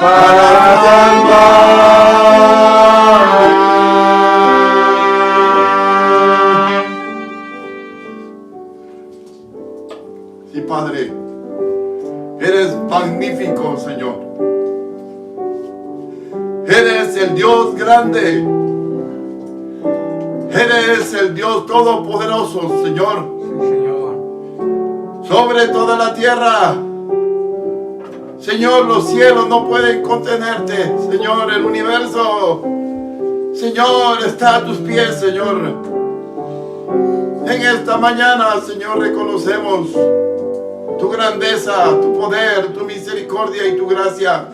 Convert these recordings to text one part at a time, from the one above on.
para salvar. Sí, Padre, eres magnífico, Señor. Eres el Dios grande. Eres el Dios todopoderoso, Señor. Sí, Señor. Sobre toda la tierra. Señor, los cielos no pueden contenerte. Señor, el universo, Señor, está a tus pies, Señor. En esta mañana, Señor, reconocemos tu grandeza, tu poder, tu misericordia y tu gracia.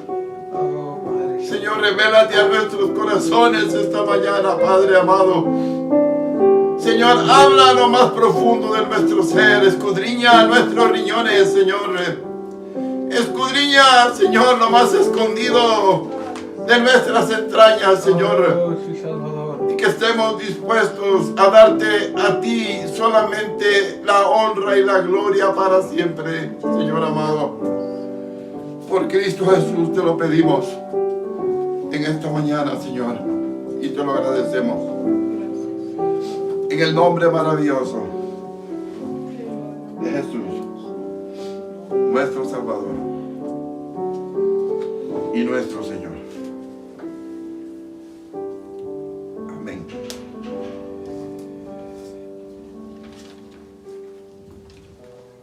Oh, Padre. Señor, revélate a nuestros corazones esta mañana, Padre amado. Señor, habla lo más profundo de nuestro ser, escudriña nuestros riñones, Señor. Escudriña, Señor, lo más escondido de nuestras entrañas, Señor. Oh, sí, Salvador. Y que estemos dispuestos a darte a ti solamente la honra y la gloria para siempre, Señor amado. Por Cristo Jesús te lo pedimos en esta mañana, Señor, y te lo agradecemos. En el nombre maravilloso de Jesús, nuestro Salvador y nuestro Señor. Amén.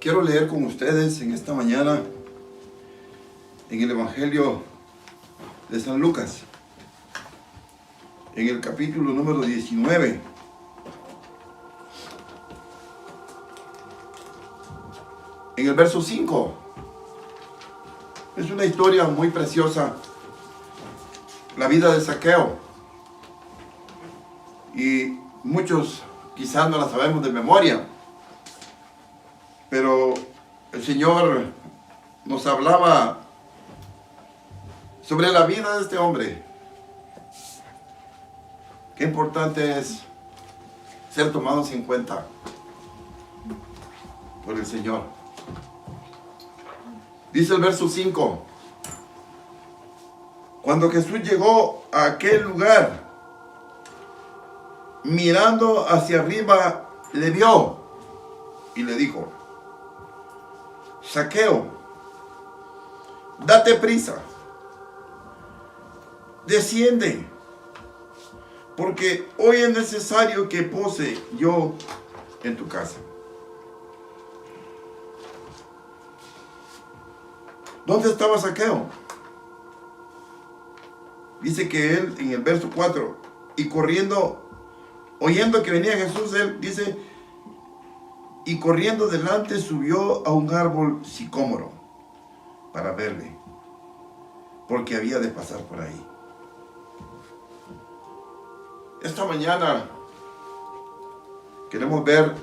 Quiero leer con ustedes en esta mañana en el Evangelio de San Lucas, en el capítulo número 19. En el verso 5. Es una historia muy preciosa, la vida de Zaqueo. Y muchos quizás no la sabemos de memoria, pero el Señor nos hablaba sobre la vida de este hombre. Qué importante es ser tomados en cuenta por el Señor. Dice el verso 5. Cuando Jesús llegó a aquel lugar, mirando hacia arriba, le vio y le dijo: Zaqueo, date prisa, desciende, porque hoy es necesario que pose yo en tu casa. ¿Dónde estaba Zaqueo? Dice que él, en el verso 4, y corriendo, oyendo que venía Jesús, él dice, y corriendo delante subió a un árbol sicómoro para verle, porque había de pasar por ahí. Esta mañana queremos ver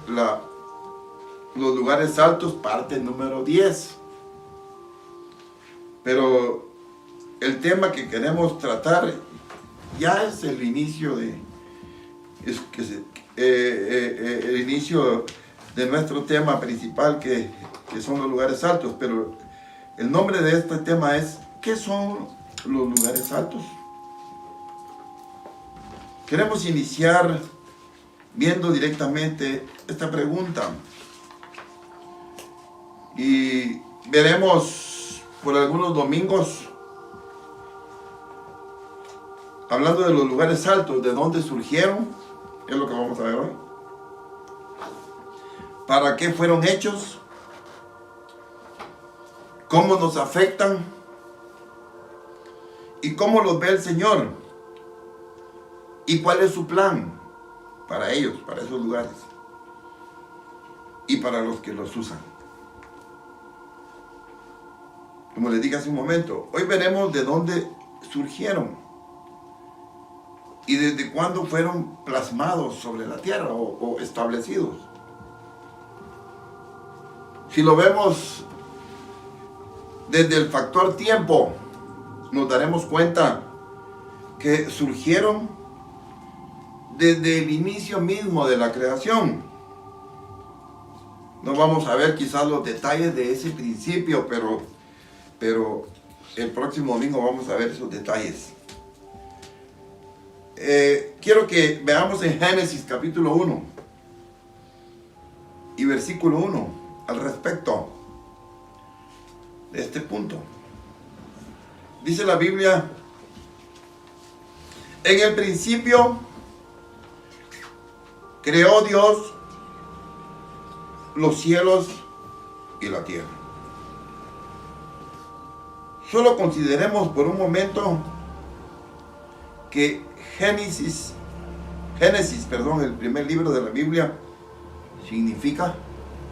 los lugares altos, parte número 10. Pero el tema que queremos tratar ya es el inicio el inicio de nuestro tema principal, que son los lugares altos. Pero el nombre de este tema es: ¿qué son los lugares altos? Queremos iniciar viendo directamente esta pregunta y veremos por algunos domingos hablando de los lugares altos, de dónde surgieron, es lo que vamos a ver hoy. ¿Para qué fueron hechos? ¿Cómo nos afectan? ¿Y cómo los ve el Señor? ¿Y cuál es su plan para ellos, para esos lugares? Y para los que los usan. Como les dije hace un momento, hoy veremos de dónde surgieron y desde cuándo fueron plasmados sobre la tierra o establecidos. Si lo vemos desde el factor tiempo, nos daremos cuenta que surgieron desde el inicio mismo de la creación. No vamos a ver quizás los detalles de ese principio, pero el próximo domingo vamos a ver esos detalles. Quiero que veamos en Génesis capítulo 1 y versículo 1 al respecto de este punto. Dice la Biblia: en el principio creó Dios los cielos y la tierra. Solo consideremos por un momento que Génesis, el primer libro de la Biblia, significa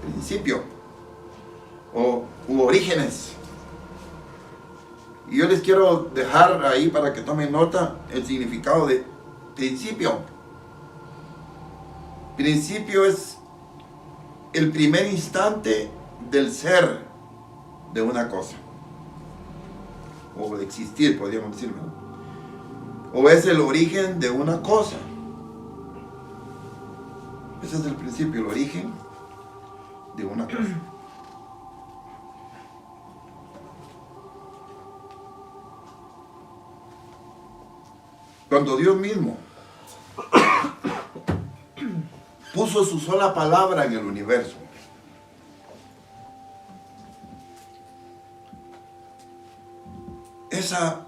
principio u orígenes. Y yo les quiero dejar ahí para que tomen nota el significado de principio. Principio es el primer instante del ser de una cosa, o de existir, podríamos decirlo, o es el origen de una cosa. Ese es el principio, el origen de una cosa. Cuando Dios mismo puso su sola palabra en el universo, esa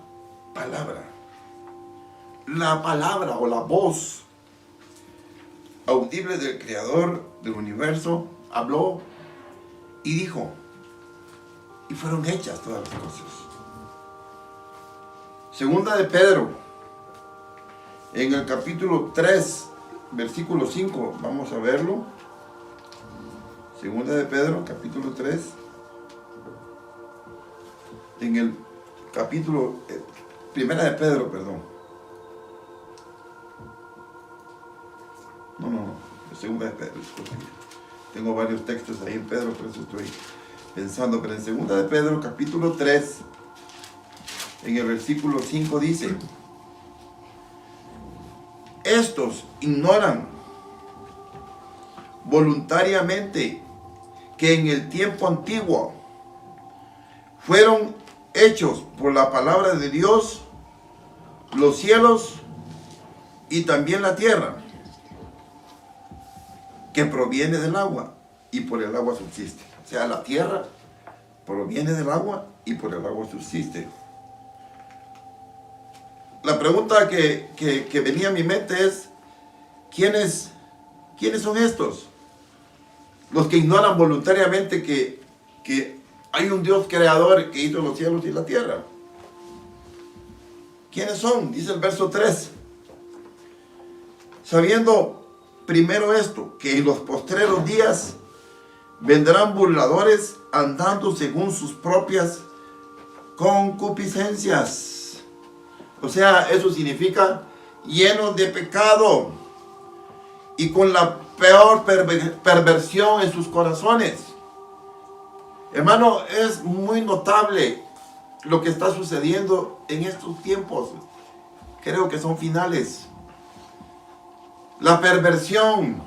palabra, la palabra o la voz audible del Creador del universo, habló y dijo, y fueron hechas todas las cosas. Segunda de Pedro, en el capítulo 3, versículo 5, vamos a verlo. Segunda de Pedro, capítulo 3, en el capítulo, primera de Pedro, perdón. No, segunda de Pedro, disculpe. Tengo varios textos ahí en Pedro, por eso estoy pensando, pero en segunda de Pedro, capítulo 3, en el versículo 5 dice: estos ignoran voluntariamente que en el tiempo antiguo fueron hechos por la palabra de Dios los cielos y también la tierra, que proviene del agua y por el agua subsiste. O sea, la tierra proviene del agua y por el agua subsiste. La pregunta que venía a mi mente es: ¿quiénes son estos? Los que ignoran voluntariamente que hay un Dios creador que hizo los cielos y la tierra. ¿Quiénes son? Dice el verso 3. Sabiendo primero esto, que en los postreros días vendrán burladores andando según sus propias concupiscencias. O sea, eso significa llenos de pecado y con la peor perversión en sus corazones. Hermano, es muy notable lo que está sucediendo en estos tiempos. Creo que son finales. La perversión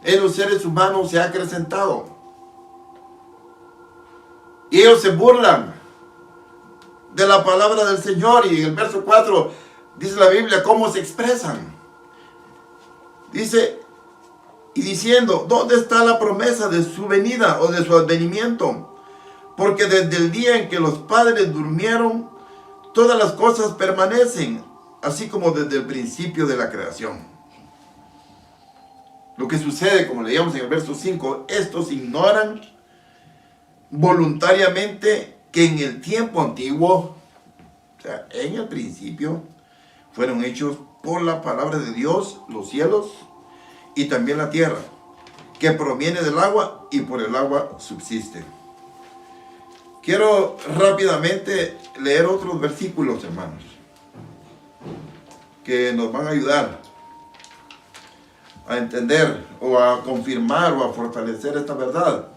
en los seres humanos se ha acrecentado. Y ellos se burlan de la palabra del Señor. Y en el verso 4 dice la Biblia cómo se expresan. Dice, y diciendo, ¿dónde está la promesa de su venida o de su advenimiento? Porque desde el día en que los padres durmieron, todas las cosas permanecen, así como desde el principio de la creación. Lo que sucede, como leíamos en el verso 5, estos ignoran voluntariamente que en el tiempo antiguo, o sea, en el principio, fueron hechos por la palabra de Dios los cielos y también la tierra, que proviene del agua y por el agua subsiste. Quiero rápidamente leer otros versículos, hermanos, que nos van a ayudar a entender o a confirmar o a fortalecer esta verdad.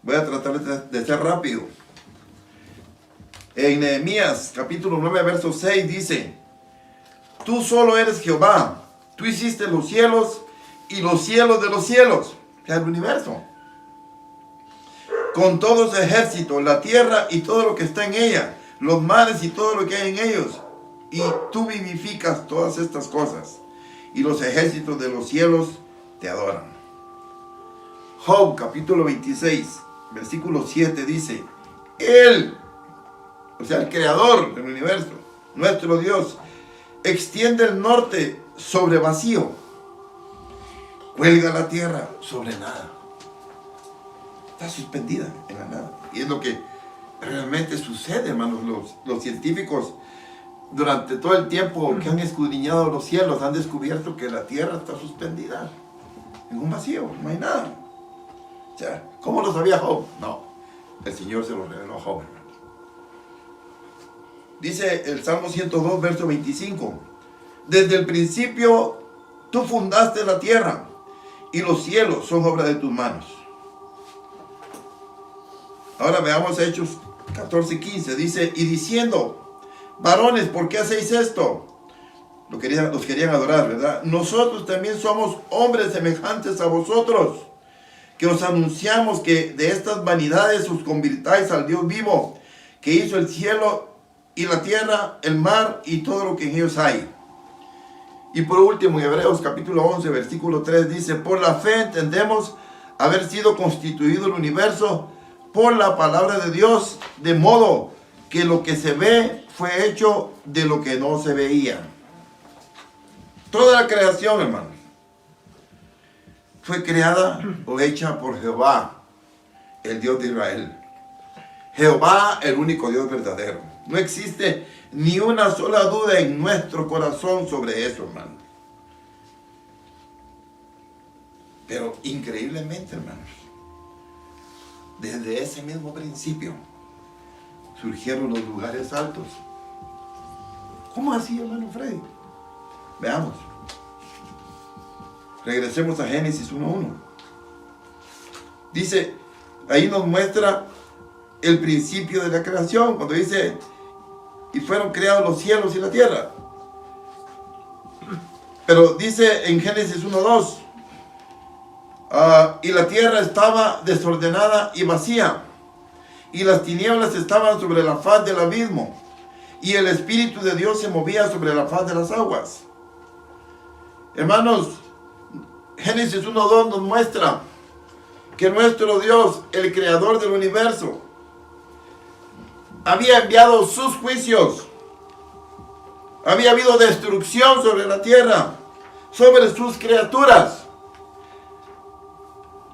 Voy a tratar de ser rápido. En Nehemías capítulo 9 verso 6 dice: tú solo eres Jehová, tú hiciste los cielos y los cielos de los cielos, o sea, el universo. con todo su ejército, la tierra y todo lo que está en ella, los mares y todo lo que hay en ellos. Y tú vivificas todas estas cosas, y los ejércitos de los cielos te adoran. Job capítulo 26, versículo 7 dice: Él, o sea, el creador del universo, nuestro Dios, extiende el norte sobre vacío, cuelga la tierra sobre nada. Está suspendida en la nada. Y es lo que realmente sucede, hermanos. Los científicos, durante todo el tiempo que han escudriñado los cielos, han descubierto que la tierra está suspendida en un vacío, no hay nada. O sea, ¿cómo lo sabía Job? No, el Señor se lo reveló a Job. Dice el Salmo 102, verso 25: Desde el principio tú fundaste la tierra, y los cielos son obra de tus manos. Ahora veamos Hechos 14:15. Dice: y diciendo: varones, ¿por qué hacéis esto? Los querían adorar, ¿verdad? Nosotros también somos hombres semejantes a vosotros, que os anunciamos que de estas vanidades os convirtáis al Dios vivo, que hizo el cielo y la tierra, el mar y todo lo que en ellos hay. Y por último, en Hebreos capítulo 11, versículo 3 dice: por la fe entendemos haber sido constituido el universo por la palabra de Dios, de modo que lo que se ve fue hecho de lo que no se veía. Toda la creación, hermanos, fue creada o hecha por Jehová, el Dios de Israel. Jehová, el único Dios verdadero. No existe ni una sola duda en nuestro corazón sobre eso, hermanos. Pero increíblemente, hermanos, desde ese mismo principio surgieron los lugares altos. ¿Cómo así, hermano Freddy? Veamos. Regresemos a Génesis 1:1. Dice, ahí nos muestra el principio de la creación, cuando dice: y fueron creados los cielos y la tierra. Pero dice en Génesis 1:2, y la tierra estaba desordenada y vacía, y las tinieblas estaban sobre la faz del abismo, y el Espíritu de Dios se movía sobre la faz de las aguas. Hermanos, Génesis 1:2 nos muestra que nuestro Dios, el creador del universo, había enviado sus juicios. Había habido destrucción sobre la tierra, sobre sus criaturas.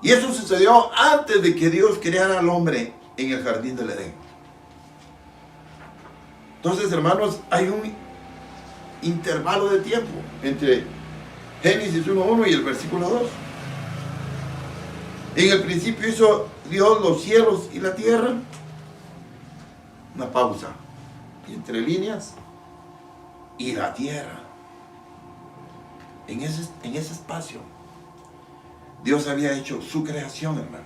Y eso sucedió antes de que Dios creara al hombre en el jardín del Edén. Entonces, hermanos, hay un intervalo de tiempo entre Génesis 1:1 y el versículo 2. En el principio hizo Dios los cielos y la tierra. Una pausa. Y entre líneas. Y la tierra. En ese espacio, Dios había hecho su creación, hermano.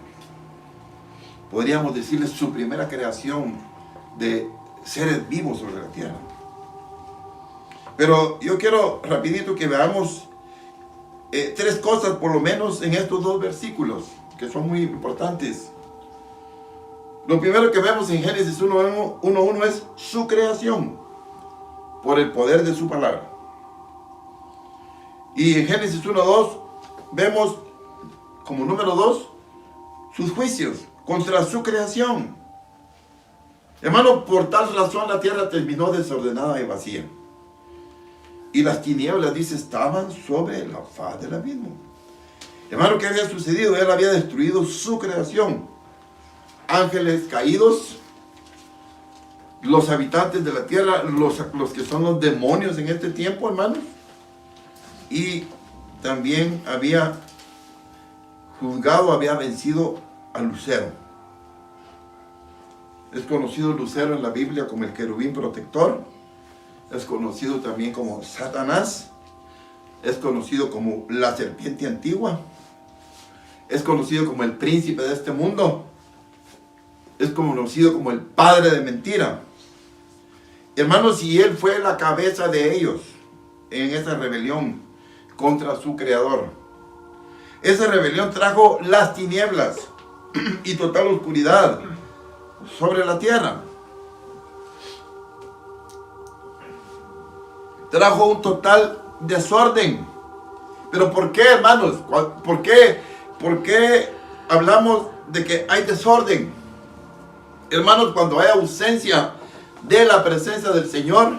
Podríamos decirle su primera creación de seres vivos sobre la tierra. Pero yo quiero rapidito que veamos tres cosas por lo menos en estos dos versículos, que son muy importantes. Lo primero que vemos en Génesis 1:1 es su creación por el poder de su palabra. Y en Génesis 1:2 vemos como número 2 sus juicios contra su creación. Hermano, por tal razón la tierra terminó desordenada y vacía. Y las tinieblas, dice, estaban sobre la faz del abismo. Hermano, ¿qué había sucedido? Él había destruido su creación. Ángeles caídos, los habitantes de la tierra, los que son los demonios en este tiempo, hermanos. Y también había juzgado, había vencido a Lucero. Es conocido Lucero en la Biblia como el querubín protector. Es conocido también como Satanás. Es conocido como la serpiente antigua. Es conocido como el príncipe de este mundo. Es conocido como el padre de mentira. Hermanos, y él fue la cabeza de ellos en esa rebelión contra su creador. Esa rebelión trajo las tinieblas y total oscuridad sobre la tierra. Trajo un total desorden. ¿Pero por qué, hermanos? ¿Por qué hablamos de que hay desorden? Hermanos, cuando hay ausencia de la presencia del Señor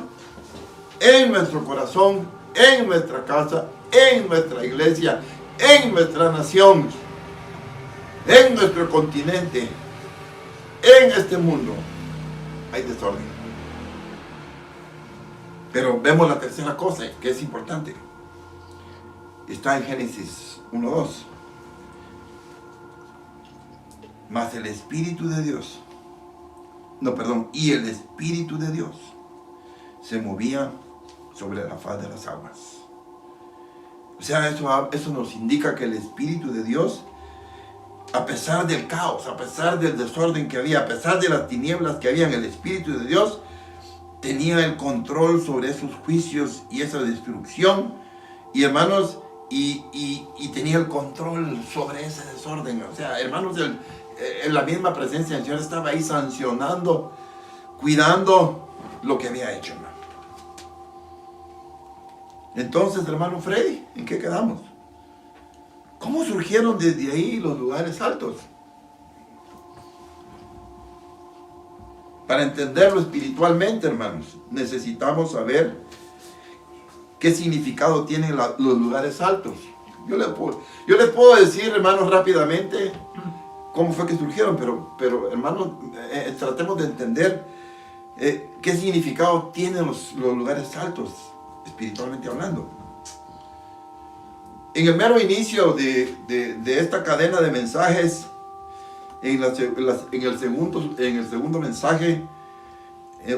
en nuestro corazón, en nuestra casa, en nuestra iglesia, en nuestra nación, en nuestro continente, en este mundo, hay desorden. Pero vemos la tercera cosa que es importante. Está en Génesis 1:2. Mas el Espíritu de Dios, y el Espíritu de Dios se movía sobre la faz de las aguas. O sea, eso nos indica que el Espíritu de Dios, a pesar del caos, a pesar del desorden que había, a pesar de las tinieblas que había, el Espíritu de Dios tenía el control sobre esos juicios y esa destrucción, y hermanos, y tenía el control sobre ese desorden. O sea, hermanos, en la misma presencia del Señor estaba ahí sancionando, cuidando lo que había hecho, hermano. Entonces, hermano Freddy, ¿en qué quedamos? ¿Cómo surgieron desde ahí los lugares altos? Para entenderlo espiritualmente, hermanos, necesitamos saber qué significado tienen los lugares altos. Yo les puedo decir, hermanos, rápidamente cómo fue que surgieron, pero hermanos, tratemos de entender qué significado tienen los lugares altos, espiritualmente hablando. En el mero inicio de esta cadena de mensajes, en el segundo mensaje,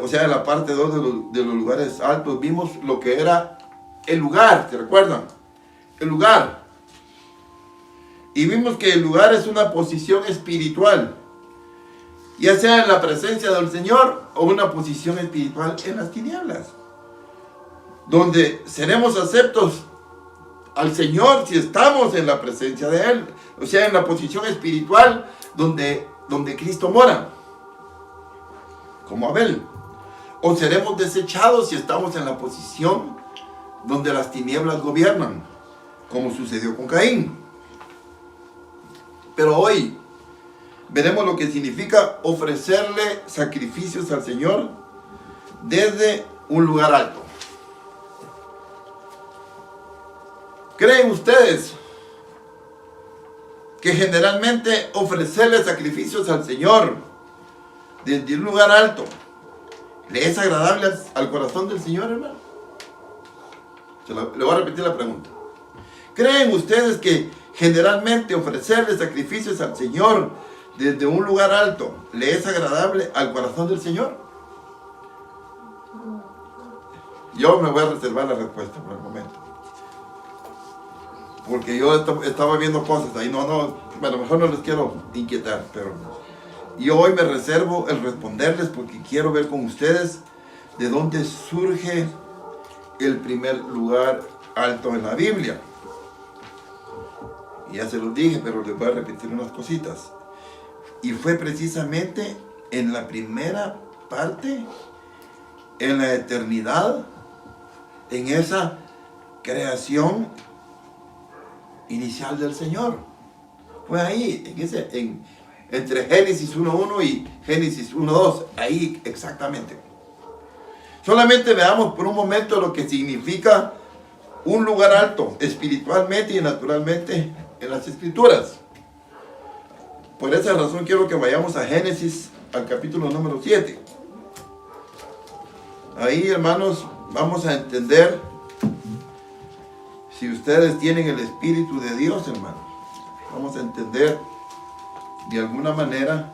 o sea, en la parte 2 de los lugares altos, vimos lo que era el lugar, ¿se recuerdan? El lugar. Y vimos que el lugar es una posición espiritual, ya sea en la presencia del Señor o una posición espiritual en las tinieblas, donde seremos aceptos al Señor si estamos en la presencia de Él, o sea, en la posición espiritual donde Cristo mora, como Abel. O seremos desechados si estamos en la posición donde las tinieblas gobiernan, como sucedió con Caín. Pero hoy veremos lo que significa ofrecerle sacrificios al Señor desde un lugar alto. ¿Creen ustedes que generalmente ofrecerle sacrificios al Señor desde un lugar alto le es agradable al corazón del Señor, hermano? Le voy a repetir la pregunta. ¿Creen ustedes que generalmente ofrecerle sacrificios al Señor desde un lugar alto le es agradable al corazón del Señor? Yo me voy a reservar la respuesta por el momento, porque yo estaba viendo cosas ahí, bueno, mejor no les quiero inquietar, pero yo hoy me reservo el responderles porque quiero ver con ustedes de dónde surge el primer lugar alto en la Biblia. Y ya se los dije, pero les voy a repetir unas cositas. Y fue precisamente en la primera parte, en la eternidad, en esa creación inicial del Señor. Fue ahí, entre Génesis 1:1 y Génesis 1:2, ahí exactamente. Solamente veamos por un momento lo que significa un lugar alto, espiritualmente y naturalmente en las Escrituras. Por esa razón quiero que vayamos a Génesis, al capítulo número 7. Ahí, hermanos, vamos a entender, si ustedes tienen el Espíritu de Dios, hermanos, vamos a entender de alguna manera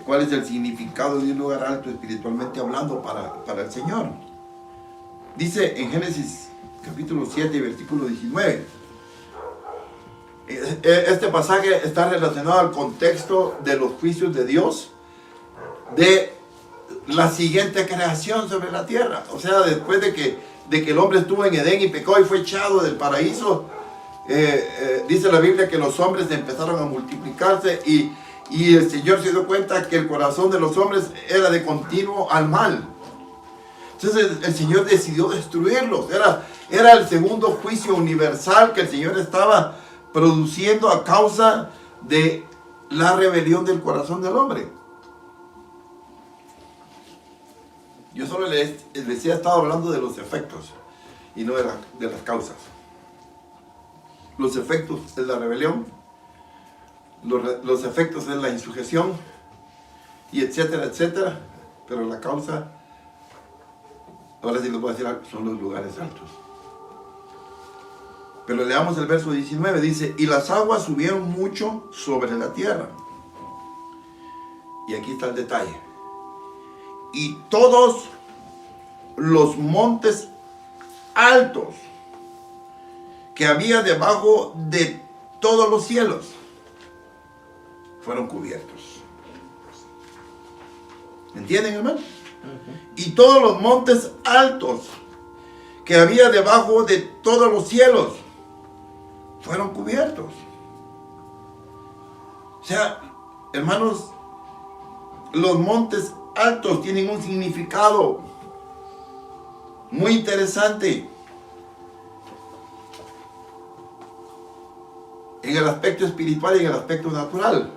cuál es el significado de un lugar alto espiritualmente hablando para el Señor. Dice en Génesis capítulo 7, versículo 19. Este pasaje está relacionado al contexto de los juicios de Dios, de la siguiente creación sobre la tierra. O sea, después de que el hombre estuvo en Edén y pecó y fue echado del paraíso, dice la Biblia que los hombres empezaron a multiplicarse y el Señor se dio cuenta que el corazón de los hombres era de continuo al mal. Entonces el Señor decidió destruirlos. Era el segundo juicio universal que el Señor estaba produciendo a causa de la rebelión del corazón del hombre. Yo solo les he estado hablando de los efectos y no de las causas. Los efectos es la rebelión, los efectos es la insujeción, y etcétera, etcétera. Pero la causa, ahora sí les voy a decir algo, son los lugares altos. Pero leamos el verso 19, dice, y las aguas subieron mucho sobre la tierra. Y aquí está el detalle. Y todos los montes altos que había debajo de todos los cielos fueron cubiertos. ¿Entienden, hermano? Y todos los montes altos que había debajo de todos los cielos fueron cubiertos. O sea, hermanos, los montes altos tienen un significado muy interesante en el aspecto espiritual y en el aspecto natural.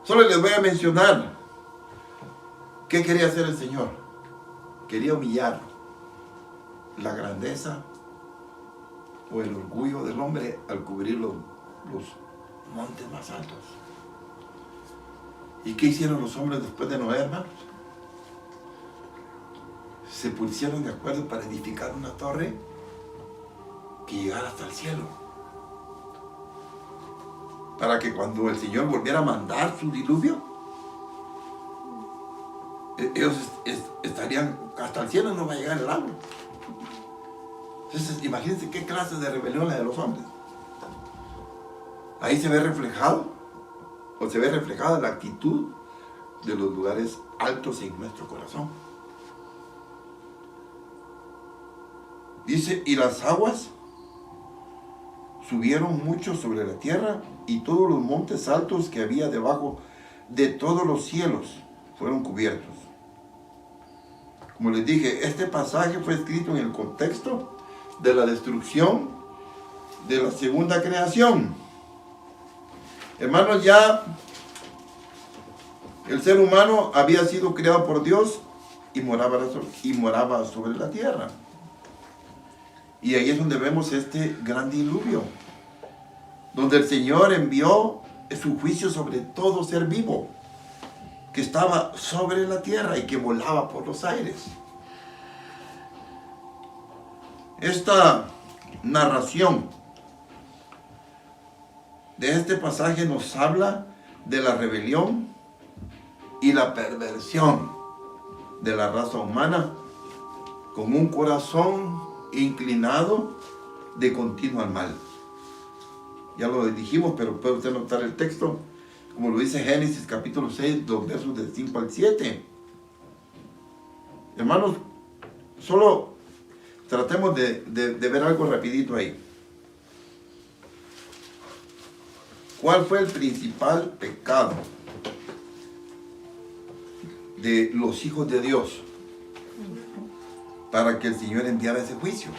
Solo les voy a mencionar qué quería hacer el Señor. Quería humillar la grandeza o el orgullo del hombre al cubrir los montes más altos. ¿Y qué hicieron los hombres después de Noé, hermanos? Se pusieron de acuerdo para edificar una torre que llegara hasta el cielo, para que cuando el Señor volviera a mandar su diluvio, ellos estarían hasta el cielo, no va a llegar el agua. Entonces imagínense qué clase de rebelión la de los hombres. Ahí se ve reflejada la actitud de los lugares altos en nuestro corazón. Dice, y las aguas subieron mucho sobre la tierra, y todos los montes altos que había debajo de todos los cielos fueron cubiertos. Como les dije, este pasaje fue escrito en el contexto de la destrucción de la segunda creación. Hermanos, ya el ser humano había sido creado por Dios y moraba sobre la tierra. Y ahí es donde vemos este gran diluvio, donde el Señor envió su juicio sobre todo ser vivo que estaba sobre la tierra y que volaba por los aires. Esta narración de este pasaje nos habla de la rebelión y la perversión de la raza humana, con un corazón inclinado de continuo al mal. Ya lo dijimos, pero puede usted notar el texto, como lo dice Génesis capítulo 6, los versos del 5 al 7. Hermanos, solo tratemos de ver algo rapidito ahí. ¿Cuál fue el principal pecado de los hijos de Dios para que el Señor enviara ese juicio?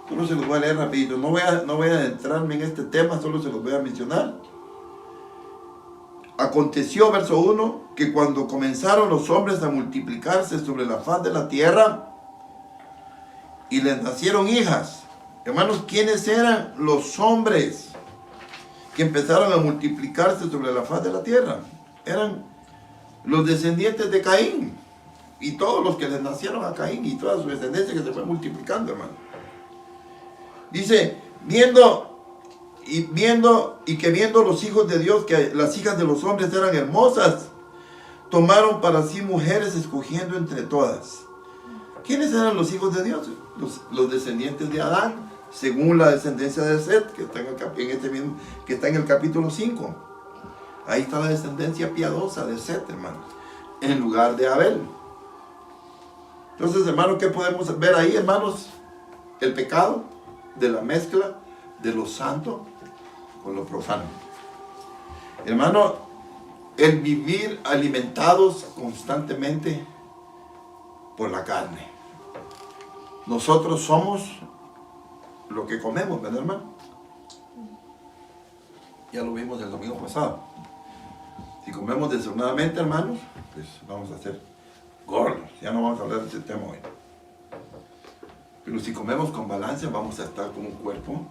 Solo se los voy a leer rapidito. No voy a adentrarme en este tema, solo se los voy a mencionar. Aconteció, verso 1, que cuando comenzaron los hombres a multiplicarse sobre la faz de la tierra y les nacieron hijas. Hermanos, ¿quiénes eran los hombres que empezaron a multiplicarse sobre la faz de la tierra? Eran los descendientes de Caín y todos los que les nacieron a Caín y toda su descendencia que se fue multiplicando, hermano. Dice, viendo los hijos de Dios que las hijas de los hombres eran hermosas, tomaron para sí mujeres escogiendo entre todas. ¿Quiénes eran los hijos de Dios? Los descendientes de Adán, según la descendencia de Set, que está en el capítulo 5. Ahí está la descendencia piadosa de Set, hermanos, en lugar de Abel. Entonces, hermanos, ¿qué podemos ver ahí, hermanos? El pecado de la mezcla de lo santo con lo profano. Hermano, el vivir alimentados constantemente por la carne. Nosotros somos lo que comemos, ¿verdad, hermano? Ya lo vimos el domingo pasado. Si comemos desordenadamente, hermanos, pues vamos a ser gordos. Ya no vamos a hablar de ese tema hoy. Pero si comemos con balance, vamos a estar con un cuerpo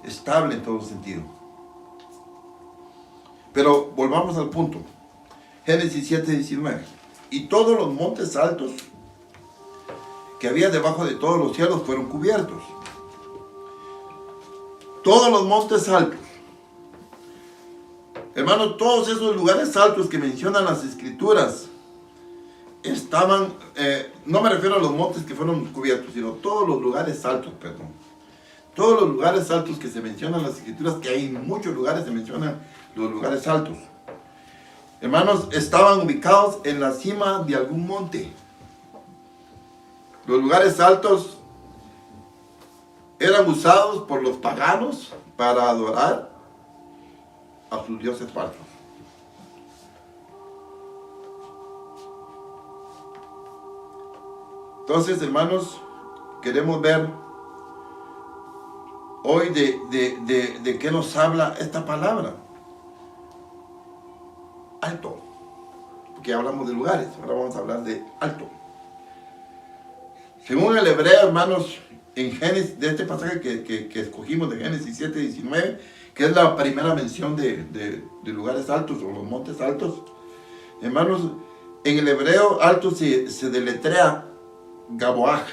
estable en todo sentido. Pero volvamos al punto. Génesis 7:19. Y todos los montes altos que había debajo de todos los cielos fueron cubiertos. Todos los montes altos. Hermanos, todos esos lugares altos que mencionan las escrituras estaban, no me refiero a los montes que fueron cubiertos, sino todos los lugares altos, perdón. Todos los lugares altos que se mencionan en las escrituras, que hay en muchos lugares se mencionan los lugares altos. Hermanos, estaban ubicados en la cima de algún monte. Los lugares altos eran usados por los paganos para adorar a sus dioses falsos. Entonces, hermanos, queremos ver hoy de qué nos habla esta palabra. Alto. Porque hablamos de lugares, ahora vamos a hablar de alto. Según el hebreo, hermanos, en Génesis, de este pasaje que escogimos de Génesis 7:19, que es la primera mención de lugares altos o los montes altos, hermanos, en el hebreo alto se deletrea Gaboaj,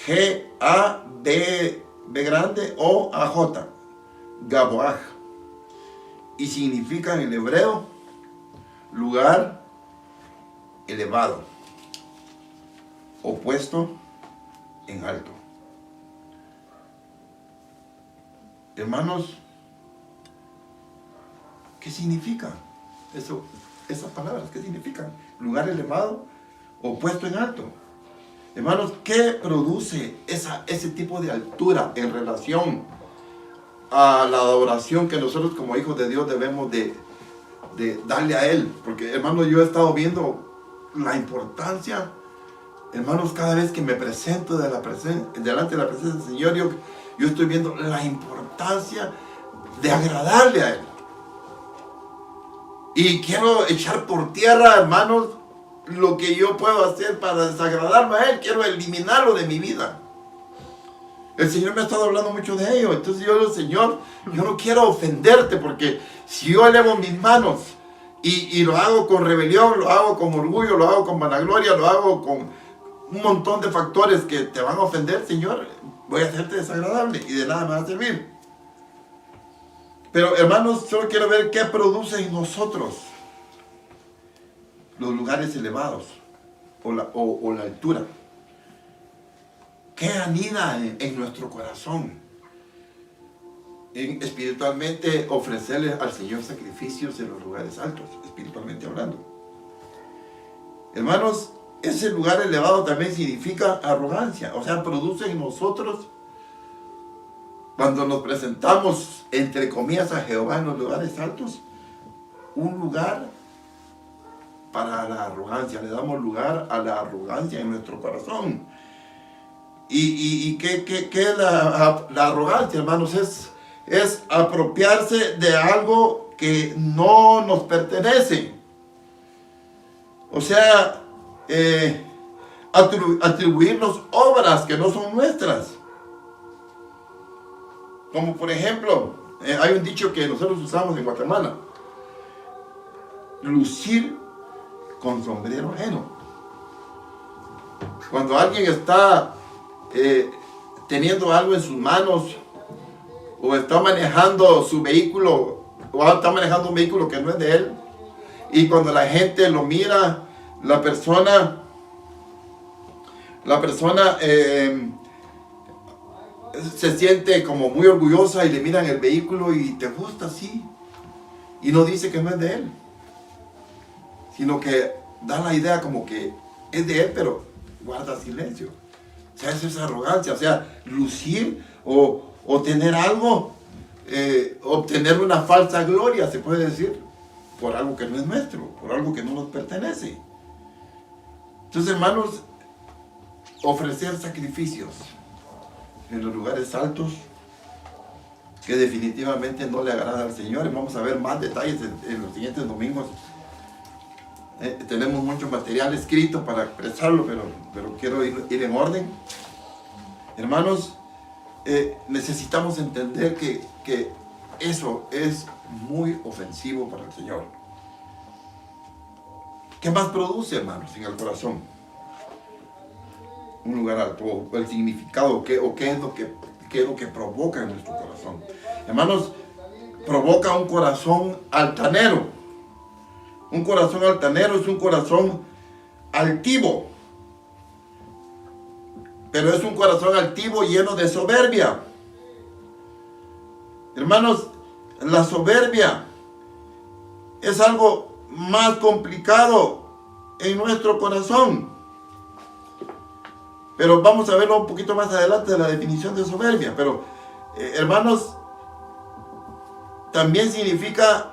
G-A-B grande O-A-J, Gaboaj, y significa en el hebreo lugar elevado, opuesto en alto. Hermanos, ¿qué significa eso? Esas palabras, ¿qué significan? Lugar elevado, opuesto en alto. Hermanos, ¿qué produce ese tipo de altura en relación a la adoración que nosotros como hijos de Dios debemos de darle a Él? Porque, hermanos, yo he estado viendo la importancia, hermanos, cada vez que me presento delante de la presencia del Señor, yo estoy viendo la importancia de agradarle a Él. Y quiero echar por tierra, hermanos, lo que yo puedo hacer para desagradarme a Él. Quiero eliminarlo de mi vida. El Señor me ha estado hablando mucho de ello. Entonces yo digo, Señor, yo no quiero ofenderte, porque si yo elevo mis manos y lo hago con rebelión, lo hago con orgullo, lo hago con vanagloria, lo hago con un montón de factores que te van a ofender, Señor, voy a hacerte desagradable y de nada me va a servir. Pero, hermanos, solo quiero ver qué produce en nosotros los lugares elevados o la altura. ¿Qué anida en nuestro corazón? En espiritualmente ofrecerle al Señor sacrificios en los lugares altos, espiritualmente hablando. Hermanos, ese lugar elevado también significa arrogancia, o sea, produce en nosotros, cuando nos presentamos, entre comillas, a Jehová en los lugares altos, un lugar para la arrogancia. Le damos lugar a la arrogancia en nuestro corazón. ¿Y qué es la arrogancia, hermanos? Es apropiarse de algo que no nos pertenece. O sea, atribuirnos obras que no son nuestras. Como por ejemplo, hay un dicho que nosotros usamos en Guatemala: lucir con sombrero ajeno. Cuando alguien está teniendo algo en sus manos, o está manejando su vehículo, o está manejando un vehículo que no es de él, y cuando la gente lo mira, la persona se siente como muy orgullosa y le miran el vehículo y te gusta así, y no dice que no es de él, sino que da la idea como que es de él, pero guarda silencio. O sea, eso es arrogancia, o sea, lucir o tener algo, obtener una falsa gloria, se puede decir, por algo que no es nuestro, por algo que no nos pertenece. Entonces, hermanos, ofrecer sacrificios en los lugares altos que definitivamente no le agrada al Señor. Y vamos a ver más detalles en los siguientes domingos. Tenemos mucho material escrito para expresarlo, pero quiero ir en orden. Hermanos, necesitamos entender que eso es muy ofensivo para el Señor. ¿Qué más produce, hermanos, en el corazón? Un lugar alto, o el significado, qué es lo que provoca en nuestro corazón. Hermanos, provoca un corazón altanero. Un corazón altanero es un corazón altivo. Pero es un corazón altivo lleno de soberbia. Hermanos, la soberbia es algo más complicado en nuestro corazón. Pero vamos a verlo un poquito más adelante de la definición de soberbia. Pero, hermanos, también significa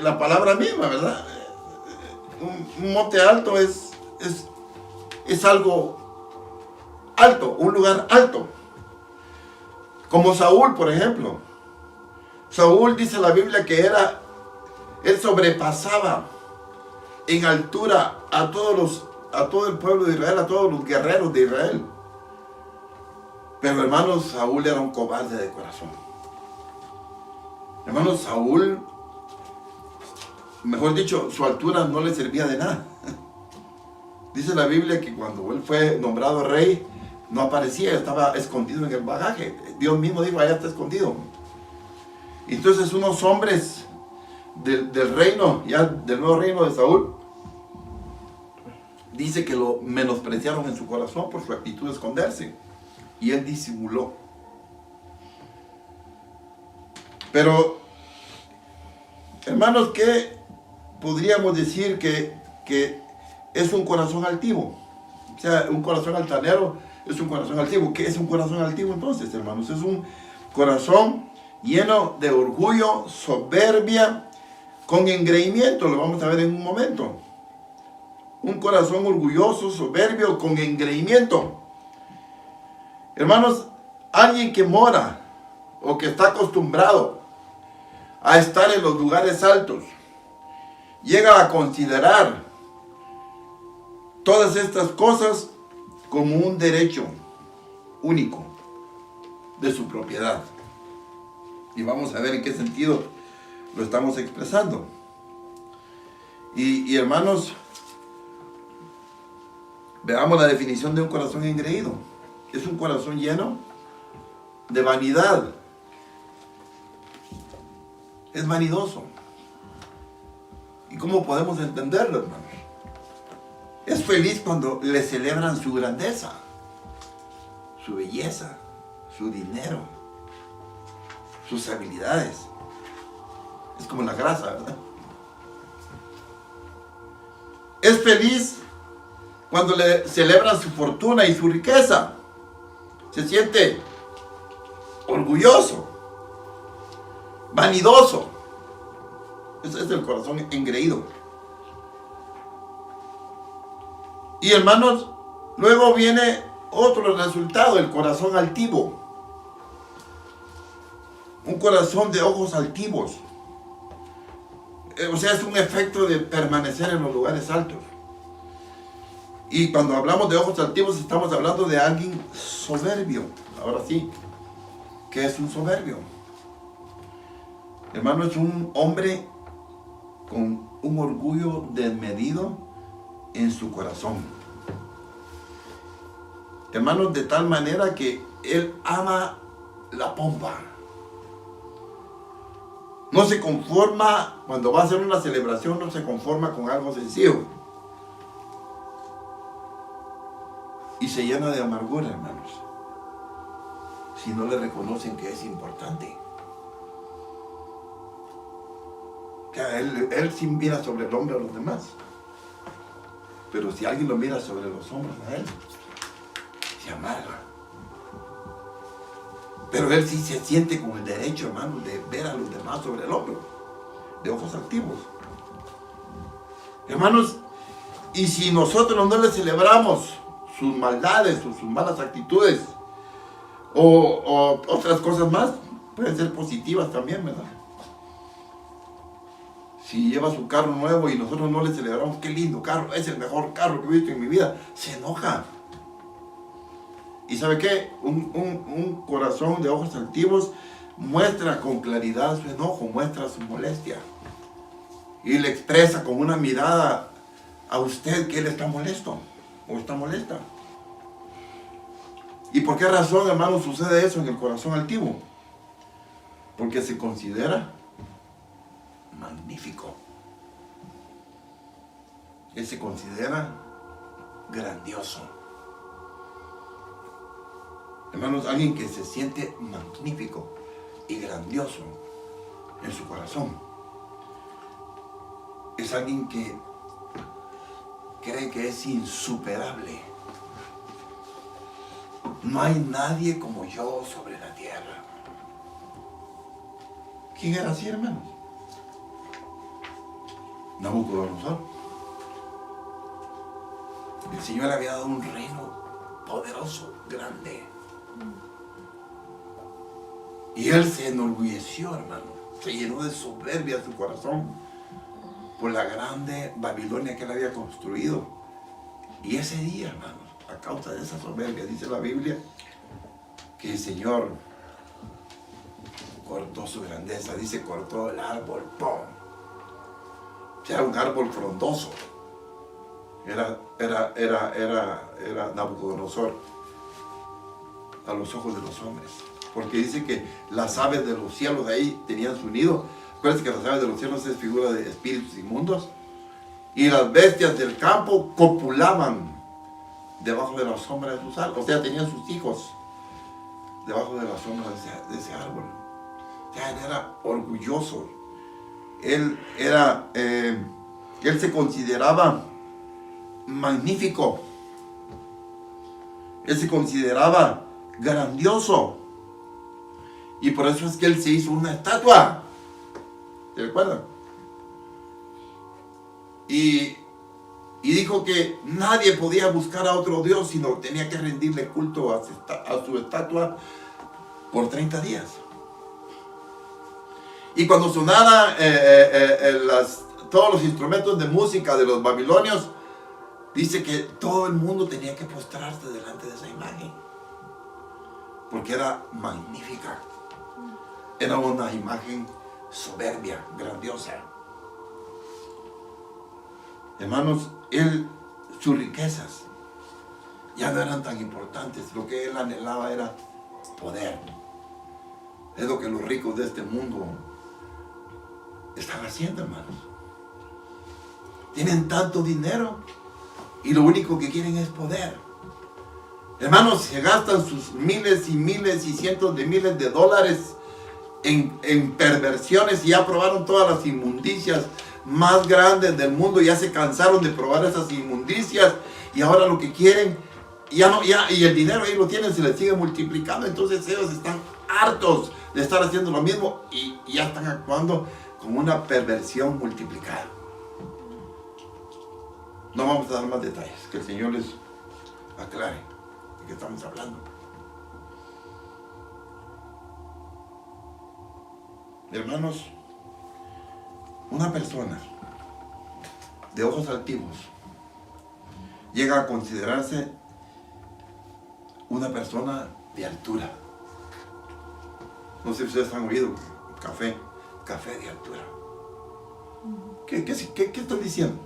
la palabra misma, ¿verdad? Un monte alto es algo alto, un lugar alto. Como Saúl, por ejemplo. Saúl, dice la Biblia, que él sobrepasaba en altura a todo el pueblo de Israel, a todos los guerreros de Israel. Pero, hermanos, Saúl era un cobarde de corazón. Hermanos, Saúl, mejor dicho, su altura no le servía de nada. Dice la Biblia que cuando él fue nombrado rey, no aparecía, estaba escondido en el bagaje. Dios mismo dijo, allá está escondido. Entonces unos hombres del reino, ya del nuevo reino de Saúl, dice que lo menospreciaron en su corazón por su actitud de esconderse. Y él disimuló. Pero, hermanos, ¿qué podríamos decir que es un corazón altivo? O sea, un corazón altanero es un corazón altivo. ¿Qué es un corazón altivo entonces, hermanos? Es un corazón lleno de orgullo, soberbia, con engreimiento. Lo vamos a ver en un momento. Un corazón orgulloso, soberbio, con engreimiento. Hermanos, alguien que mora o que está acostumbrado a estar en los lugares altos, llega a considerar todas estas cosas como un derecho único de su propiedad. Y vamos a ver en qué sentido lo estamos expresando. Y hermanos, veamos la definición de un corazón engreído. Es un corazón lleno de vanidad. Es vanidoso. ¿Y cómo podemos entenderlo, hermanos? Es feliz cuando le celebran su grandeza, su belleza, su dinero, sus habilidades. Es como la grasa, ¿verdad? Es feliz cuando le celebran su fortuna y su riqueza. Se siente orgulloso, vanidoso. Ese es el corazón engreído. Y hermanos, luego viene otro resultado, el corazón altivo. Un corazón de ojos altivos. O sea, es un efecto de permanecer en los lugares altos. Y cuando hablamos de ojos altivos, estamos hablando de alguien soberbio. Ahora sí, ¿qué es un soberbio? Hermano, es un hombre con un orgullo desmedido en su corazón. Hermanos, de tal manera que él ama la pompa. No se conforma, cuando va a hacer una celebración, no se conforma con algo sencillo. Y se llena de amargura, hermanos, si no le reconocen que es importante. Que él sí mira sobre el hombre a los demás. Pero si alguien lo mira sobre los hombros a él, se amarga. Pero él sí se siente con el derecho, hermano, de ver a los demás sobre el hombro, de ojos altivos. Hermanos, y si nosotros no le celebramos sus maldades o sus malas actitudes, o otras cosas más, pueden ser positivas también, ¿verdad? Si lleva su carro nuevo y nosotros no le celebramos, qué lindo carro, es el mejor carro que he visto en mi vida, se enoja. ¿Y sabe qué? Un corazón de ojos altivos muestra con claridad su enojo, muestra su molestia. Y le expresa con una mirada a usted que él está molesto o está molesta. ¿Y por qué razón, hermano, sucede eso en el corazón altivo? Porque se considera magnífico. Él se considera grandioso. Hermanos, alguien que se siente magnífico y grandioso en su corazón es alguien que cree que es insuperable. No hay nadie como yo sobre la tierra. ¿Quién era así, hermanos? Nabucodonosor. El Señor le había dado un reino poderoso, grande. Y él se enorgulleció, hermano. Se llenó de soberbia su corazón por la grande Babilonia que él había construido. Y ese día, hermanos, a causa de esa soberbia, dice la Biblia, que el Señor cortó su grandeza. Dice, cortó el árbol, ¡pum! Era un árbol frondoso. Era Nabucodonosor a los ojos de los hombres. Porque dice que las aves de los cielos de ahí tenían su nido. Acuérdense que las aves de los cielos es figura de espíritus inmundos. Y las bestias del campo copulaban debajo de la sombra de sus árboles. O sea, tenían sus hijos debajo de la sombra de ese árbol. O sea, él era orgulloso. Él se consideraba magnífico. Él se consideraba grandioso. Y por eso es que él se hizo una estatua. ¿Se recuerdan? Y dijo que nadie podía buscar a otro Dios, sino tenía que rendirle culto a su estatua por 30 días. Y cuando sonaran todos los instrumentos de música de los babilonios, dice que todo el mundo tenía que postrarse delante de esa imagen. Porque era magnífica. Era una imagen soberbia, grandiosa. Hermanos, sus riquezas ya no eran tan importantes. Lo que él anhelaba era poder. Es lo que los ricos de este mundo están haciendo, hermanos. Tienen tanto dinero y lo único que quieren es poder. Hermanos, se gastan sus miles y miles y cientos de miles de dólares en perversiones y ya probaron todas las inmundicias más grandes del mundo. Ya se cansaron de probar esas inmundicias y ahora lo que quieren y el dinero ahí lo tienen, se les sigue multiplicando. Entonces ellos están hartos de estar haciendo lo mismo y ya están actuando con una perversión multiplicada. No vamos a dar más detalles, que el Señor les aclare de qué estamos hablando. Hermanos, una persona de ojos altivos llega a considerarse una persona de altura. No sé si ustedes han oído café de altura. ¿Qué estoy diciendo?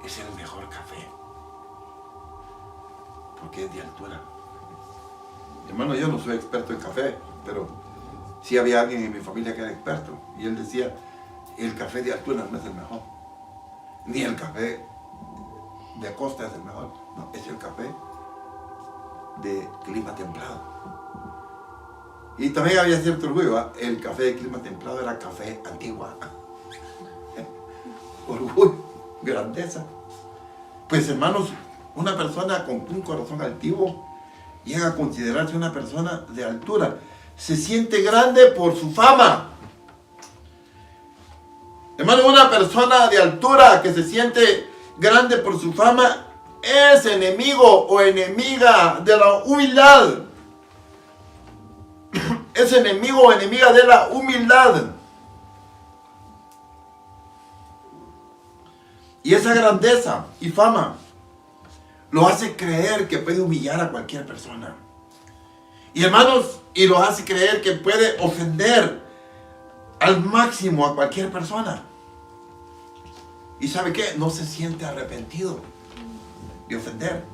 Es el mejor café porque es de altura. Hermano, yo no soy experto en café, pero sí había alguien en mi familia que era experto y él decía, el café de altura no es el mejor, ni el café de costa es el mejor, no, es el café de clima templado. Y también había cierto orgullo, ¿eh? El café de clima templado era café antigua. Orgullo, grandeza. Pues hermanos, una persona con un corazón altivo llega a considerarse una persona de altura. Se siente grande por su fama. Hermano, una persona de altura que se siente grande por su fama es enemigo o enemiga de la humildad. Es enemigo o enemiga de la humildad. Y esa grandeza y fama lo hace creer que puede humillar a cualquier persona. Y hermanos, y lo hace creer que puede ofender al máximo a cualquier persona. ¿Y sabe qué? No se siente arrepentido de ofender.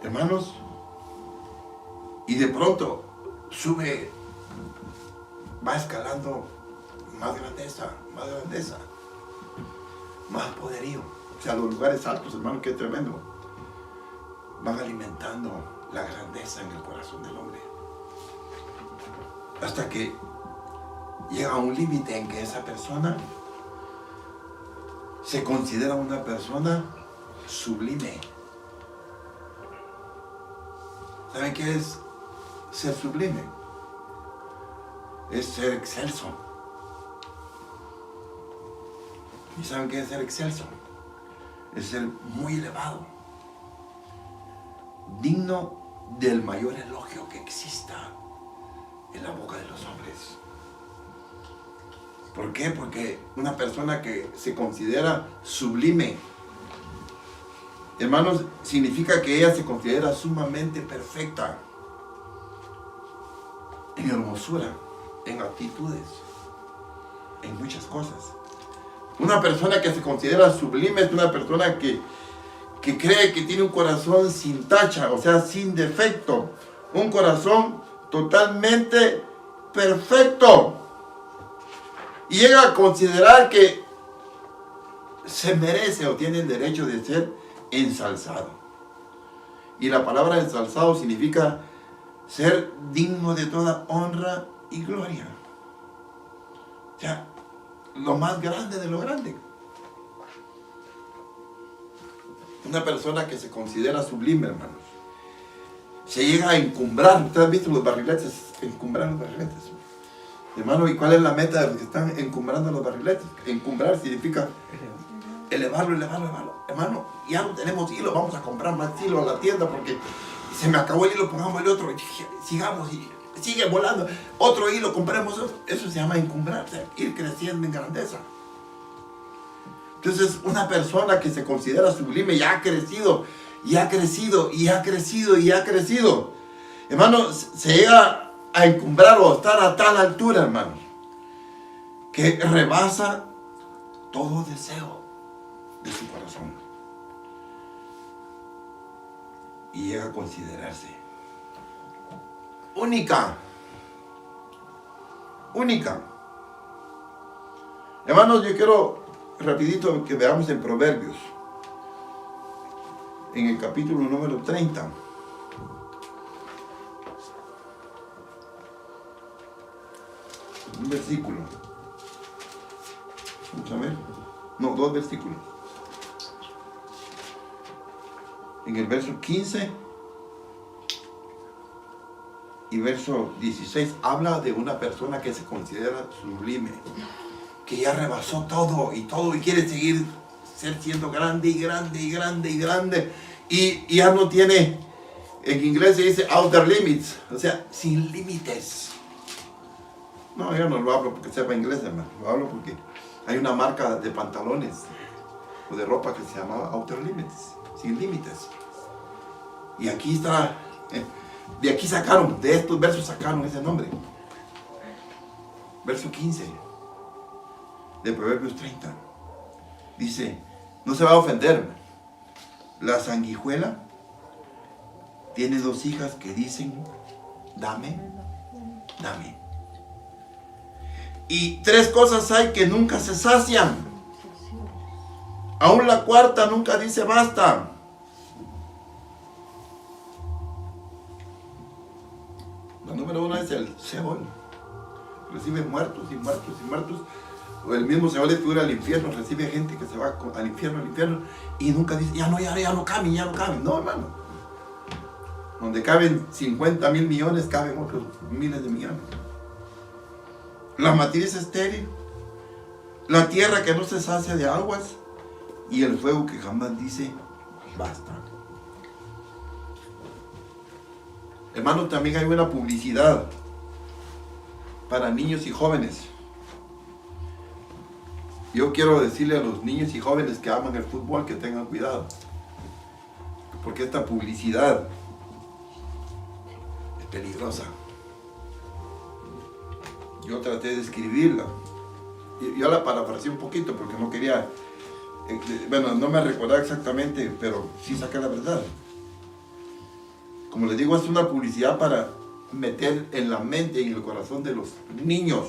Hermanos, y de pronto sube, va escalando más grandeza, más poderío. O sea, los lugares altos, hermano, qué tremendo. Van alimentando la grandeza en el corazón del hombre. Hasta que llega a un límite en que esa persona se considera una persona sublime. ¿Saben qué es ser sublime? Es ser excelso. ¿Y saben qué es ser excelso? Es ser muy elevado, digno del mayor elogio que exista en la boca de los hombres. ¿Por qué? Porque una persona que se considera sublime, hermanos, significa que ella se considera sumamente perfecta en hermosura, en actitudes, en muchas cosas. Una persona que se considera sublime es una persona que cree que tiene un corazón sin tacha, o sea, sin defecto. Un corazón totalmente perfecto. Y llega a considerar que se merece o tiene el derecho de ser ensalzado. Y la palabra ensalzado significa ser digno de toda honra y gloria. O sea, lo más grande de lo grande. Una persona que se considera sublime, hermanos, se llega a encumbrar. ¿Ustedes han visto los barriletes? Encumbrar los barriletes. Hermano, ¿y cuál es la meta de los que están encumbrando los barriletes? Encumbrar significa elevarlo. Hermano, ya no tenemos hilo, vamos a comprar más hilo a la tienda porque se me acabó el hilo, pongamos el otro, sigamos y sigue volando. Otro hilo, compremos otro. Eso se llama encumbrar, o sea, ir creciendo en grandeza. Entonces, una persona que se considera sublime ya ha crecido, y ha crecido. Hermano, se llega a encumbrar o a estar a tal altura, hermano, que rebasa todo deseo de su corazón. Y llega a considerarse única. Hermanos, yo quiero rapidito que veamos en Proverbios, en el capítulo número 30. Un versículo. Vamos a ver. No, 2 versículos. En el verso 15 y verso 16 habla de una persona que se considera sublime, que ya rebasó todo y quiere seguir siendo grande y ya no tiene, en inglés se dice outer limits, o sea, sin límites. No, yo no lo hablo porque sepa inglés, hermano, lo hablo porque hay una marca de pantalones o de ropa que se llamaba outer limits, sin límites. Y aquí está, de aquí sacaron, de estos versos sacaron ese nombre. Verso 15 de Proverbios 30. Dice, no se va a ofender. La sanguijuela tiene 2 hijas que dicen, dame. Y 3 cosas hay que nunca se sacian. Aún la 4ª nunca dice basta. La número 1 es el Seol. Recibe muertos. O el mismo Seol le figura al infierno. Recibe gente que se va al infierno. Y nunca dice, ya no cambien. No, hermano. Donde caben 50,000 millones, caben otros miles de millones. La matriz estéril, la tierra que no se sacia de aguas y el fuego que jamás dice basta. Hermano, también hay una publicidad para niños y jóvenes. Yo quiero decirle a los niños y jóvenes que aman el fútbol que tengan cuidado, porque esta publicidad es peligrosa. Yo traté de escribirla. Yo la parafraseé un poquito porque no quería, bueno, no me recordaba exactamente, pero sí saqué la verdad. Como les digo, es una publicidad para meter en la mente y en el corazón de los niños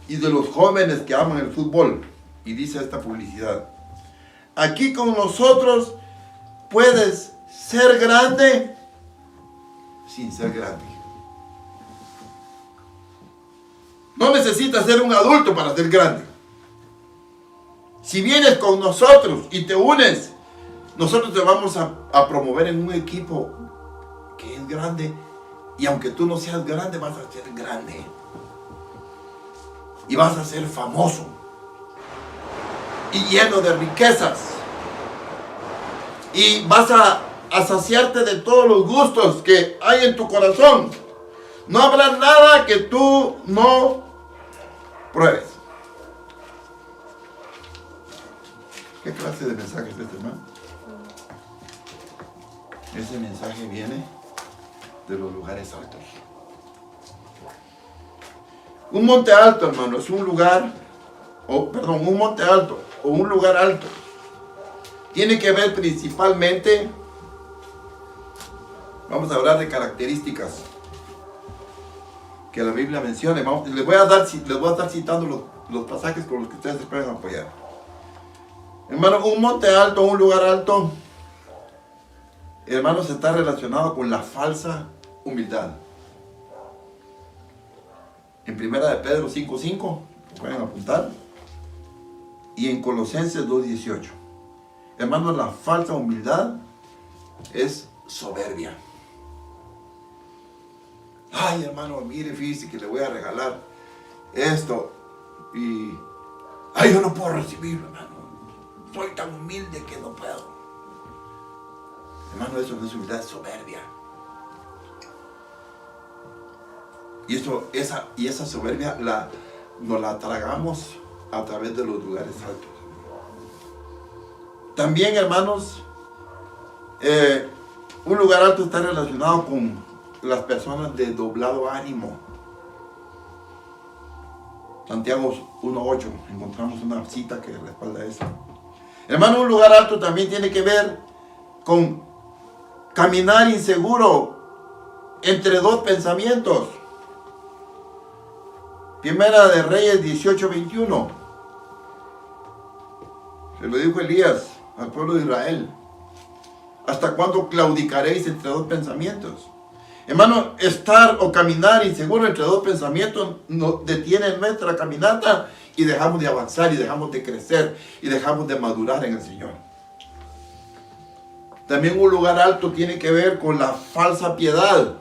y de los jóvenes que aman el fútbol. Y dice esta publicidad: aquí con nosotros puedes ser grande sin ser grande. No necesitas ser un adulto para ser grande. Si vienes con nosotros y te unes, nosotros te vamos a promover en un equipo que es grande. Y aunque tú no seas grande, vas a ser grande. Y vas a ser famoso. Y lleno de riquezas. Y vas a saciarte de todos los gustos que hay en tu corazón. No habrá nada que tú no pruebes. ¿Qué clase de mensaje es este, hermano? Ese mensaje viene de los lugares altos. Un monte alto, hermano, es un lugar, un monte alto o un lugar alto. Tiene que ver principalmente, vamos a hablar de características que la Biblia menciona. Les voy a estar citando los pasajes con los que ustedes se pueden apoyar. Hermano, un monte alto, un lugar alto, hermanos, está relacionado con la falsa humildad. En Primera de Pedro 5:5, pueden apuntar, y en Colosenses 2:18. Hermanos, la falsa humildad es soberbia. Ay, hermano, mire, fíjese que le voy a regalar esto y ay, yo no puedo recibirlo, hermano. Soy tan humilde que no puedo. Hermano, eso no es humildad, es soberbia. Y esa soberbia nos la tragamos a través de los lugares altos. También, hermanos, un lugar alto está relacionado con las personas de doblado ánimo. Santiago 1:8, encontramos una cita que respalda eso. Hermano, un lugar alto también tiene que ver con caminar inseguro entre dos pensamientos. Primera de Reyes 18:21. Se lo dijo Elías al pueblo de Israel: ¿hasta cuándo claudicaréis entre dos pensamientos? Hermano, estar o caminar inseguro entre dos pensamientos nos detiene nuestra caminata y dejamos de avanzar y dejamos de crecer y dejamos de madurar en el Señor. También un lugar alto tiene que ver con la falsa piedad.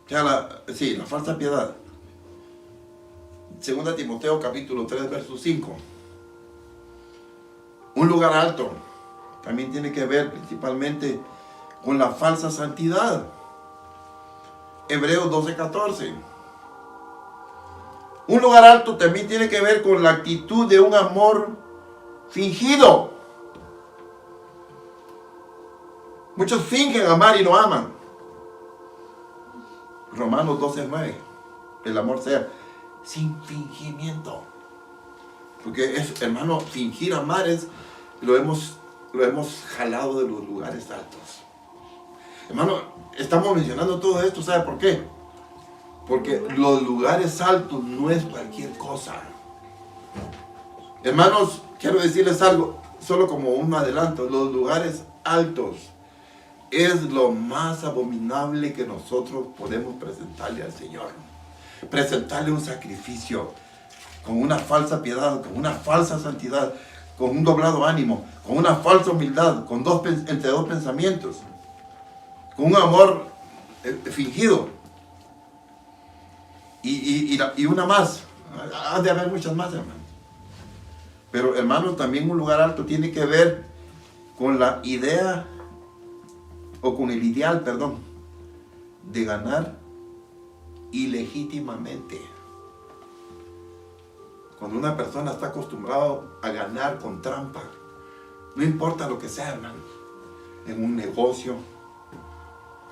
O sea, la falsa piedad. 2 Timoteo capítulo 3, verso 5. Un lugar alto también tiene que ver principalmente con la falsa santidad. Hebreos 12:14. Un lugar alto también tiene que ver con la actitud de un amor fingido. Muchos fingen amar y no aman. Romanos 12:9. El amor sea sin fingimiento. Porque es, hermano, fingir amar lo hemos jalado de los lugares altos. Hermano, estamos mencionando todo esto, ¿sabe por qué? Porque los lugares altos no es cualquier cosa. Hermanos, quiero decirles algo, solo como un adelanto. Los lugares altos es lo más abominable que nosotros podemos presentarle al Señor. Presentarle un sacrificio con una falsa piedad, con una falsa santidad, con un doblado ánimo, con una falsa humildad, entre dos pensamientos, con un amor fingido. Y una más. Ha de haber muchas más, hermano. Pero, hermanos, también un lugar alto tiene que ver con la idea, o con el ideal, perdón, de ganar ilegítimamente. Cuando una persona está acostumbrada a ganar con trampa, no importa lo que sea, hermano, en un negocio,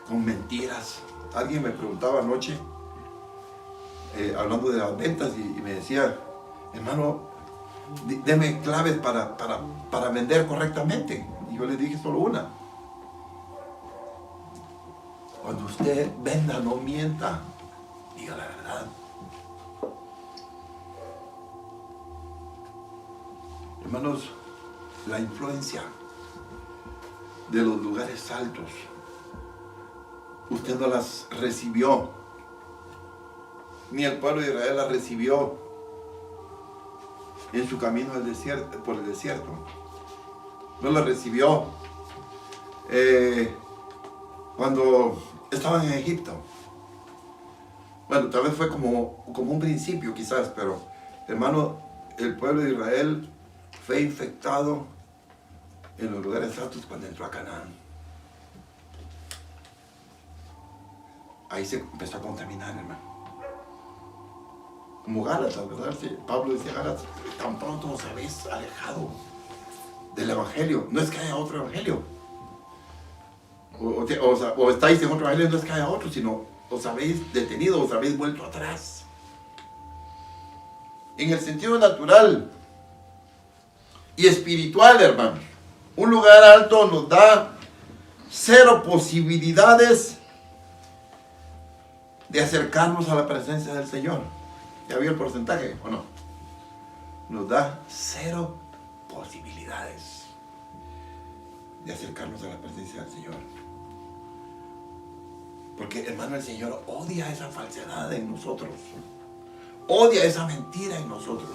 con mentiras. Alguien me preguntaba anoche, hablando de las ventas, y me decía, hermano, deme claves para vender correctamente. Y yo le dije solo una: cuando usted venda, no mienta, diga la verdad. Hermanos, la influencia de los lugares altos, usted no las recibió, ni el pueblo de Israel las recibió en su camino al desierto, por el desierto. No las recibió cuando estaban en Egipto. Bueno, tal vez fue como un principio quizás, pero, hermano, el pueblo de Israel fue infectado en los lugares altos cuando entró a Canaán. Ahí se empezó a contaminar, hermano. Como Gálatas, ¿verdad? Pablo decía: Gálatas, tan pronto os habéis alejado del evangelio. No es que haya otro evangelio. O estáis en otro evangelio, no es que haya otro, sino os habéis detenido, os habéis vuelto atrás. En el sentido natural y espiritual, hermano, un lugar alto nos da cero posibilidades de acercarnos a la presencia del Señor. ¿Ya vio el porcentaje o no? Nos da cero posibilidades de acercarnos a la presencia del Señor. Porque, hermano, el Señor odia esa falsedad en nosotros. Odia esa mentira en nosotros.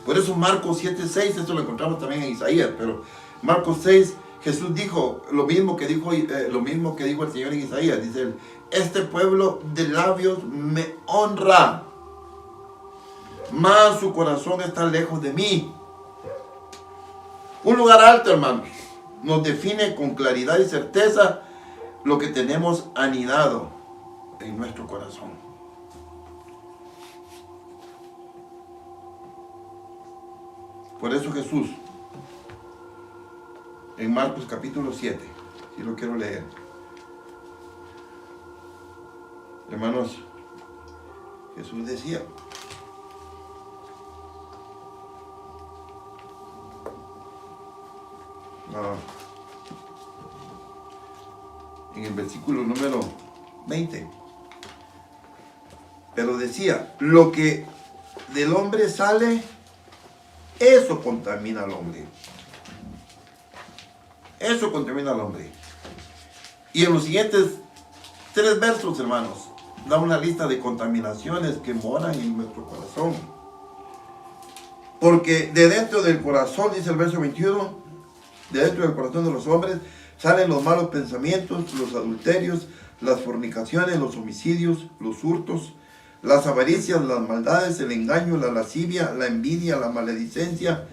Por eso Marcos 7:6, esto lo encontramos también en Isaías, pero Marcos 6, Jesús dijo lo mismo que dijo el Señor en Isaías. Dice él: este pueblo de labios me honra, mas su corazón está lejos de mí. Un lugar alto, hermanos, nos define con claridad y certeza lo que tenemos anidado en nuestro corazón. Por eso Jesús, en Marcos capítulo 7, si lo quiero leer, hermanos, Jesús decía: en el versículo número 20, pero decía: lo que del hombre sale, eso contamina al hombre. Eso contamina al hombre. Y en los siguientes 3 versos, hermanos, da una lista de contaminaciones que moran en nuestro corazón. Porque de dentro del corazón, dice el verso 21, de dentro del corazón de los hombres salen los malos pensamientos, los adulterios, las fornicaciones, los homicidios, los hurtos, las avaricias, las maldades, el engaño, la lascivia, la envidia, la maledicencia,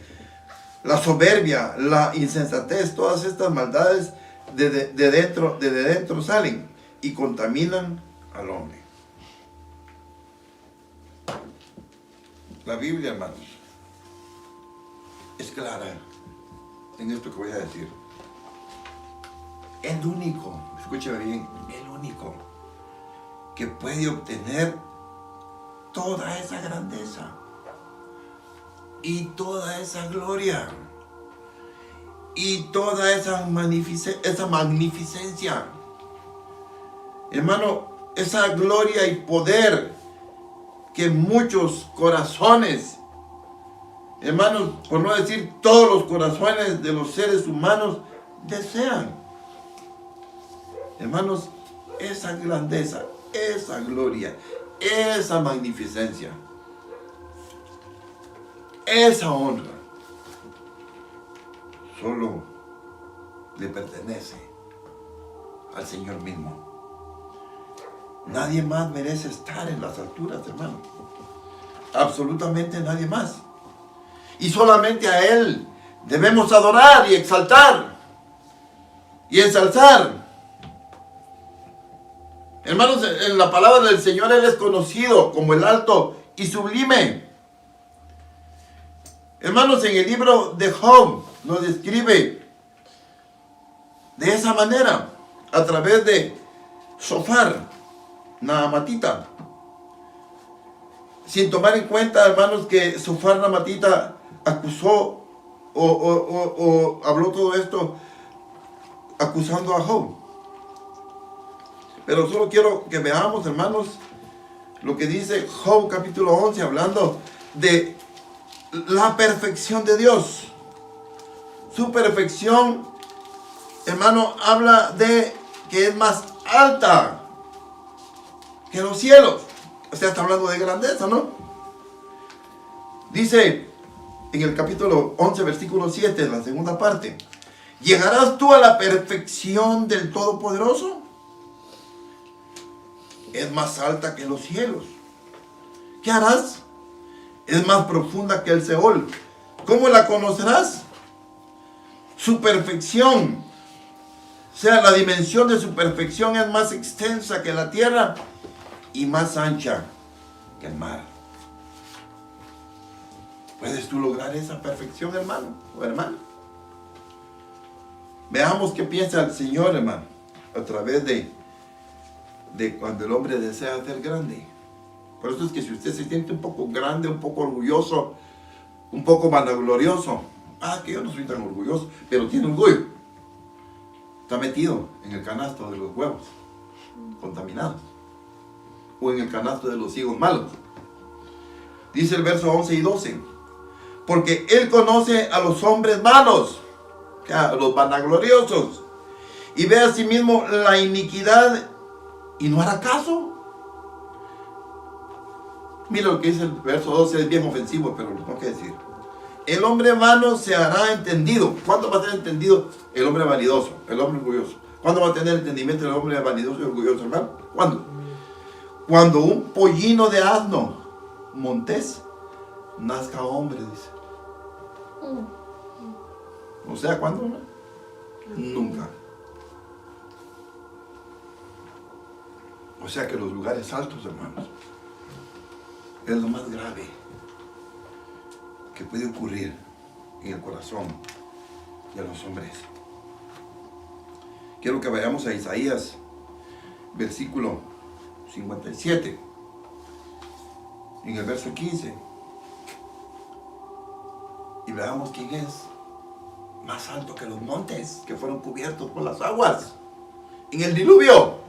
la soberbia, la insensatez. Todas estas maldades de dentro salen y contaminan al hombre. La Biblia, hermanos, es clara en esto que voy a decir. El único, escúcheme bien, el único que puede obtener toda esa grandeza y toda esa gloria y toda esa magnificencia, hermano, esa gloria y poder que muchos corazones, hermanos, por no decir todos los corazones de los seres humanos, desean. Hermanos, esa grandeza, esa gloria, esa magnificencia, esa honra, solo le pertenece al Señor mismo. Nadie más merece estar en las alturas, hermano. Absolutamente nadie más. Y solamente a Él debemos adorar y exaltar y ensalzar. Hermanos, en la palabra del Señor Él es conocido como el alto y sublime. Hermanos, en el libro de Job lo describe de esa manera, a través de Sofar, Naamatita. Sin tomar en cuenta, hermanos, que Sofar Naamatita acusó o habló todo esto acusando a Job. Pero solo quiero que veamos, hermanos, lo que dice Job capítulo 11, hablando de la perfección de Dios. Su perfección, hermano, habla de que es más alta que los cielos. O sea, está hablando de grandeza, ¿no? Dice en el capítulo 11, versículo 7, en la segunda parte: ¿llegarás tú a la perfección del Todopoderoso? Es más alta que los cielos. ¿Qué harás? Es más profunda que el Seol. ¿Cómo la conocerás? Su perfección, o sea, la dimensión de su perfección es más extensa que la tierra y más ancha que el mar. ¿Puedes tú lograr esa perfección, hermano o hermana? Veamos qué piensa el Señor, hermano, a través de cuando el hombre desea ser grande. Por eso es que si usted se siente un poco grande, un poco orgulloso, un poco vanaglorioso, que yo no soy tan orgulloso, pero tiene orgullo, está metido en el canasto de los huevos contaminados, o en el canasto de los higos malos. Dice el verso 11 y 12: porque Él conoce a los hombres malos, a los vanagloriosos, y ve a sí mismo la iniquidad y no hará caso. Mira lo que dice el verso 12, es bien ofensivo, pero lo tengo que decir. El hombre vano se hará entendido. ¿Cuándo va a ser entendido el hombre vanidoso, el hombre orgulloso? ¿Cuándo va a tener entendimiento el hombre vanidoso y orgulloso, hermano? ¿Cuándo? Cuando un pollino de asno montés nazca hombre, dice. O sea, ¿cuándo? No? Nunca. O sea que los lugares altos, hermanos, es lo más grave que puede ocurrir en el corazón de los hombres. Quiero que vayamos a Isaías, versículo 57, en el verso 15, y veamos quién es más alto que los montes que fueron cubiertos por las aguas en el diluvio.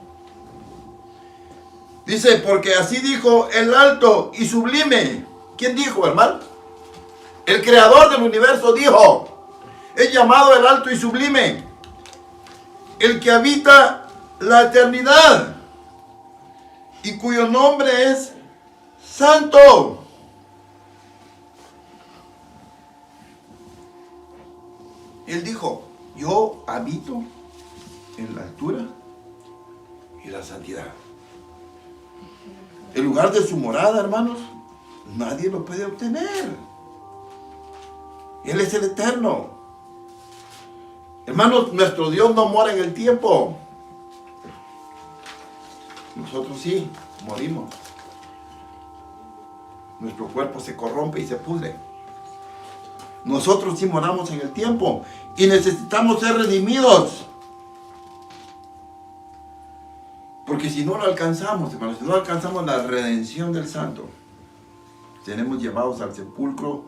Dice: porque así dijo el alto y sublime. ¿Quién dijo, hermano? El creador del universo dijo: es llamado el alto y sublime, el que habita la eternidad y cuyo nombre es santo. Él dijo: yo habito en la altura y la santidad. El lugar de su morada, hermanos, nadie lo puede obtener. Él es el eterno. Hermanos, nuestro Dios no mora en el tiempo. Nosotros sí, morimos. Nuestro cuerpo se corrompe y se pudre. Nosotros sí moramos en el tiempo y necesitamos ser redimidos. Porque si no lo alcanzamos, hermanos, si no alcanzamos la redención del santo, seremos llevados al sepulcro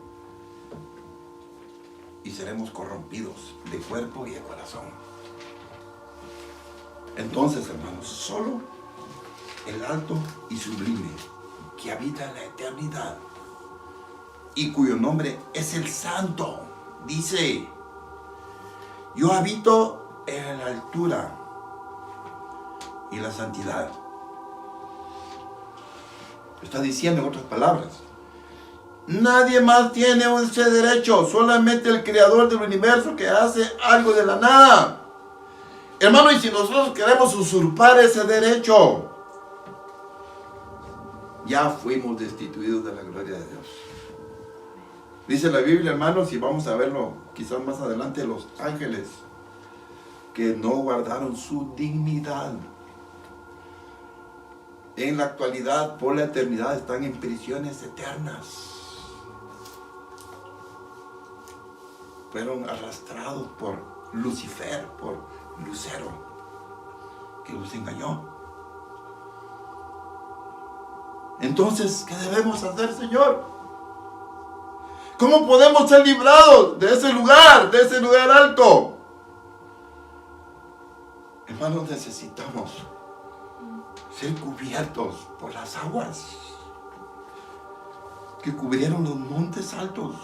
y seremos corrompidos de cuerpo y de corazón. Entonces, hermanos, solo el alto y sublime, que habita en la eternidad y cuyo nombre es el santo, dice: yo habito en la altura y la santidad. Está diciendo en otras palabras: Nadie más tiene ese derecho, solamente el creador del universo que hace algo de la nada. Hermano, y si nosotros queremos usurpar ese derecho, ya fuimos destituidos de la gloria de Dios. Dice la Biblia, hermanos, y vamos a verlo quizás más adelante, los ángeles que no guardaron su dignidad, en la actualidad, por la eternidad, están en prisiones eternas. Fueron arrastrados por Lucifer, por Lucero, que los engañó. Entonces, ¿qué debemos hacer, Señor? ¿Cómo podemos ser librados de ese lugar alto? Hermanos, necesitamos ser cubiertos por las aguas que cubrieron los montes altos.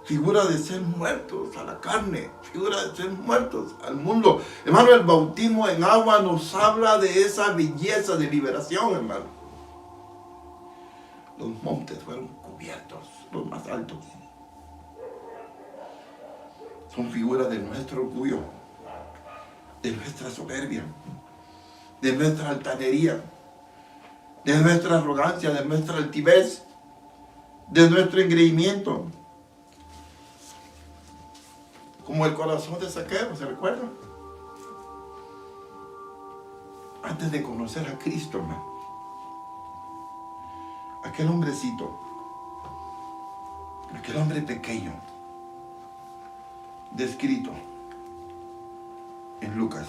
Figura de ser muertos a la carne, figura de ser muertos al mundo. Hermano, el bautismo en agua nos habla de esa belleza de liberación, hermano. Los montes fueron cubiertos, los más altos. Son figuras de nuestro orgullo, de nuestra soberbia, de nuestra altanería, de nuestra arrogancia, de nuestra altivez, de nuestro engreimiento. Como el corazón de Zaqueo, ¿se recuerdan? Antes de conocer a Cristo, hermano. Aquel hombrecito, aquel hombre pequeño, descrito en Lucas.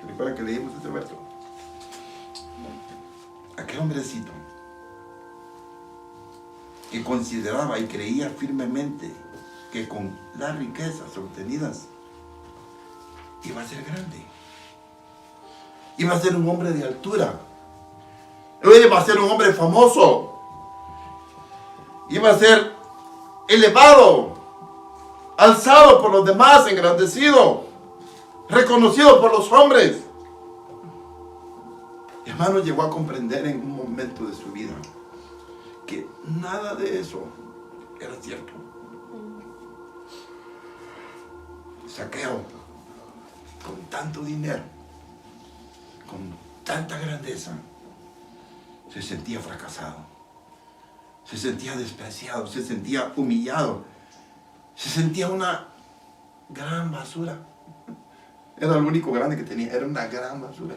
¿Recuerdan que leímos este verso? Aquel hombrecito que consideraba y creía firmemente que con las riquezas obtenidas iba a ser grande, iba a ser un hombre de altura, iba a ser un hombre famoso, iba a ser elevado, alzado por los demás, engrandecido, reconocido por los hombres. Hermano, llegó a comprender en un momento de su vida que nada de eso era cierto. Zaqueo, con tanto dinero, con tanta grandeza, se sentía fracasado, se sentía despreciado, se sentía humillado, se sentía una gran basura. Era lo único grande que tenía, era una gran basura.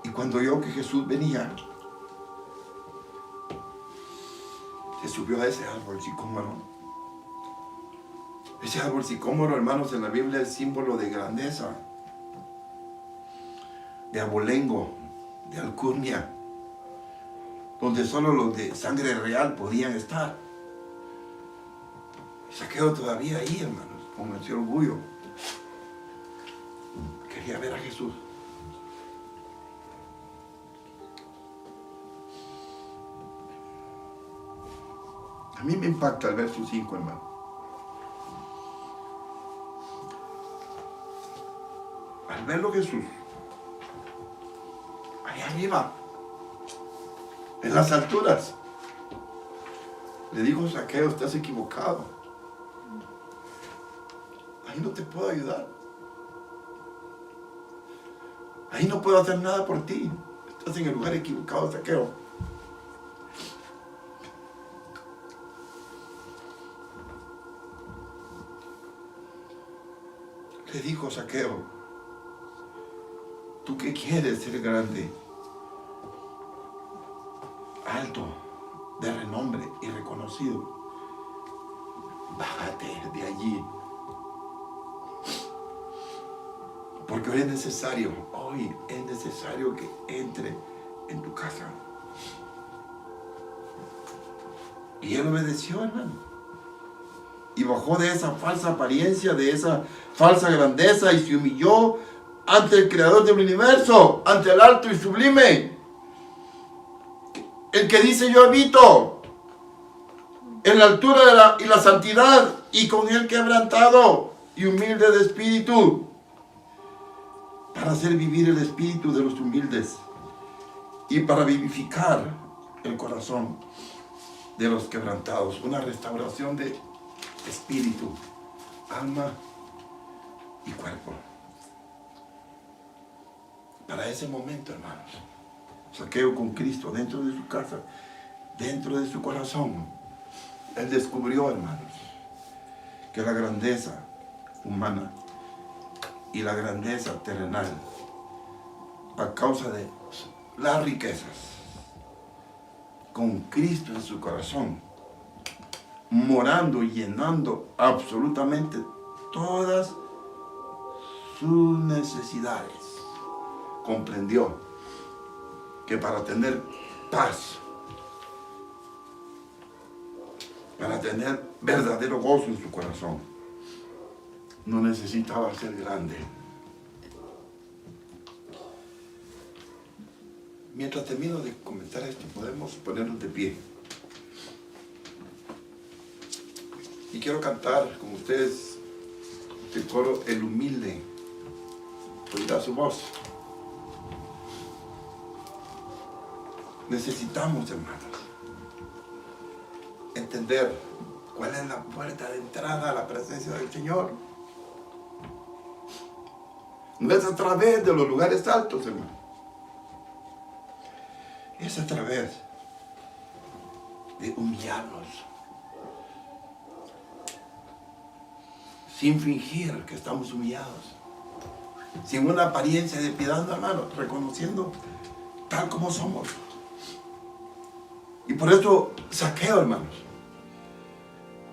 Y cuando vio que Jesús venía, se subió a ese árbol sicómoro. Ese árbol sicómoro, hermanos, en la Biblia es símbolo de grandeza, de abolengo, de alcurnia, donde solo los de sangre real podían estar. Zaqueo todavía ahí, hermanos, con ese orgullo. Quería ver a Jesús. A mí me impacta el verso 5, hermano. Al verlo Jesús, allá arriba, en las alturas, le dijo: Zaqueo, estás equivocado. Ahí no te puedo ayudar. Ahí no puedo hacer nada por ti. Estás en el lugar equivocado, Zaqueo. Le dijo Zaqueo: tú que quieres ser grande, alto, de renombre y reconocido, bájate de allí. Porque hoy es necesario que entre en tu casa. Y él obedeció, hermano. Y bajó de esa falsa apariencia, de esa falsa grandeza, y se humilló ante el creador del universo, ante el alto y sublime, el que dice: yo habito en la altura y la santidad, y con él quebrantado y humilde de espíritu, para hacer vivir el espíritu de los humildes y para vivificar el corazón de los quebrantados, una restauración de espíritu, alma y cuerpo. Para ese momento, hermanos, Zaqueo con Cristo dentro de su casa, dentro de su corazón, él descubrió, hermanos, que la grandeza humana y la grandeza terrenal, a causa de las riquezas, con Cristo en su corazón, morando y llenando absolutamente todas sus necesidades, comprendió que para tener paz, para tener verdadero gozo en su corazón, no necesitaba ser grande. Mientras termino de comentar esto, podemos ponernos de pie. Y quiero cantar con ustedes el coro El Humilde. Oirá su voz. Necesitamos, hermanos, entender cuál es la puerta de entrada a la presencia del Señor. No es a través de los lugares altos, hermano. Es a través de humillarnos, sin fingir que estamos humillados, sin una apariencia de piedad, hermano, reconociendo tal como somos. Y por eso Zaqueo, hermanos,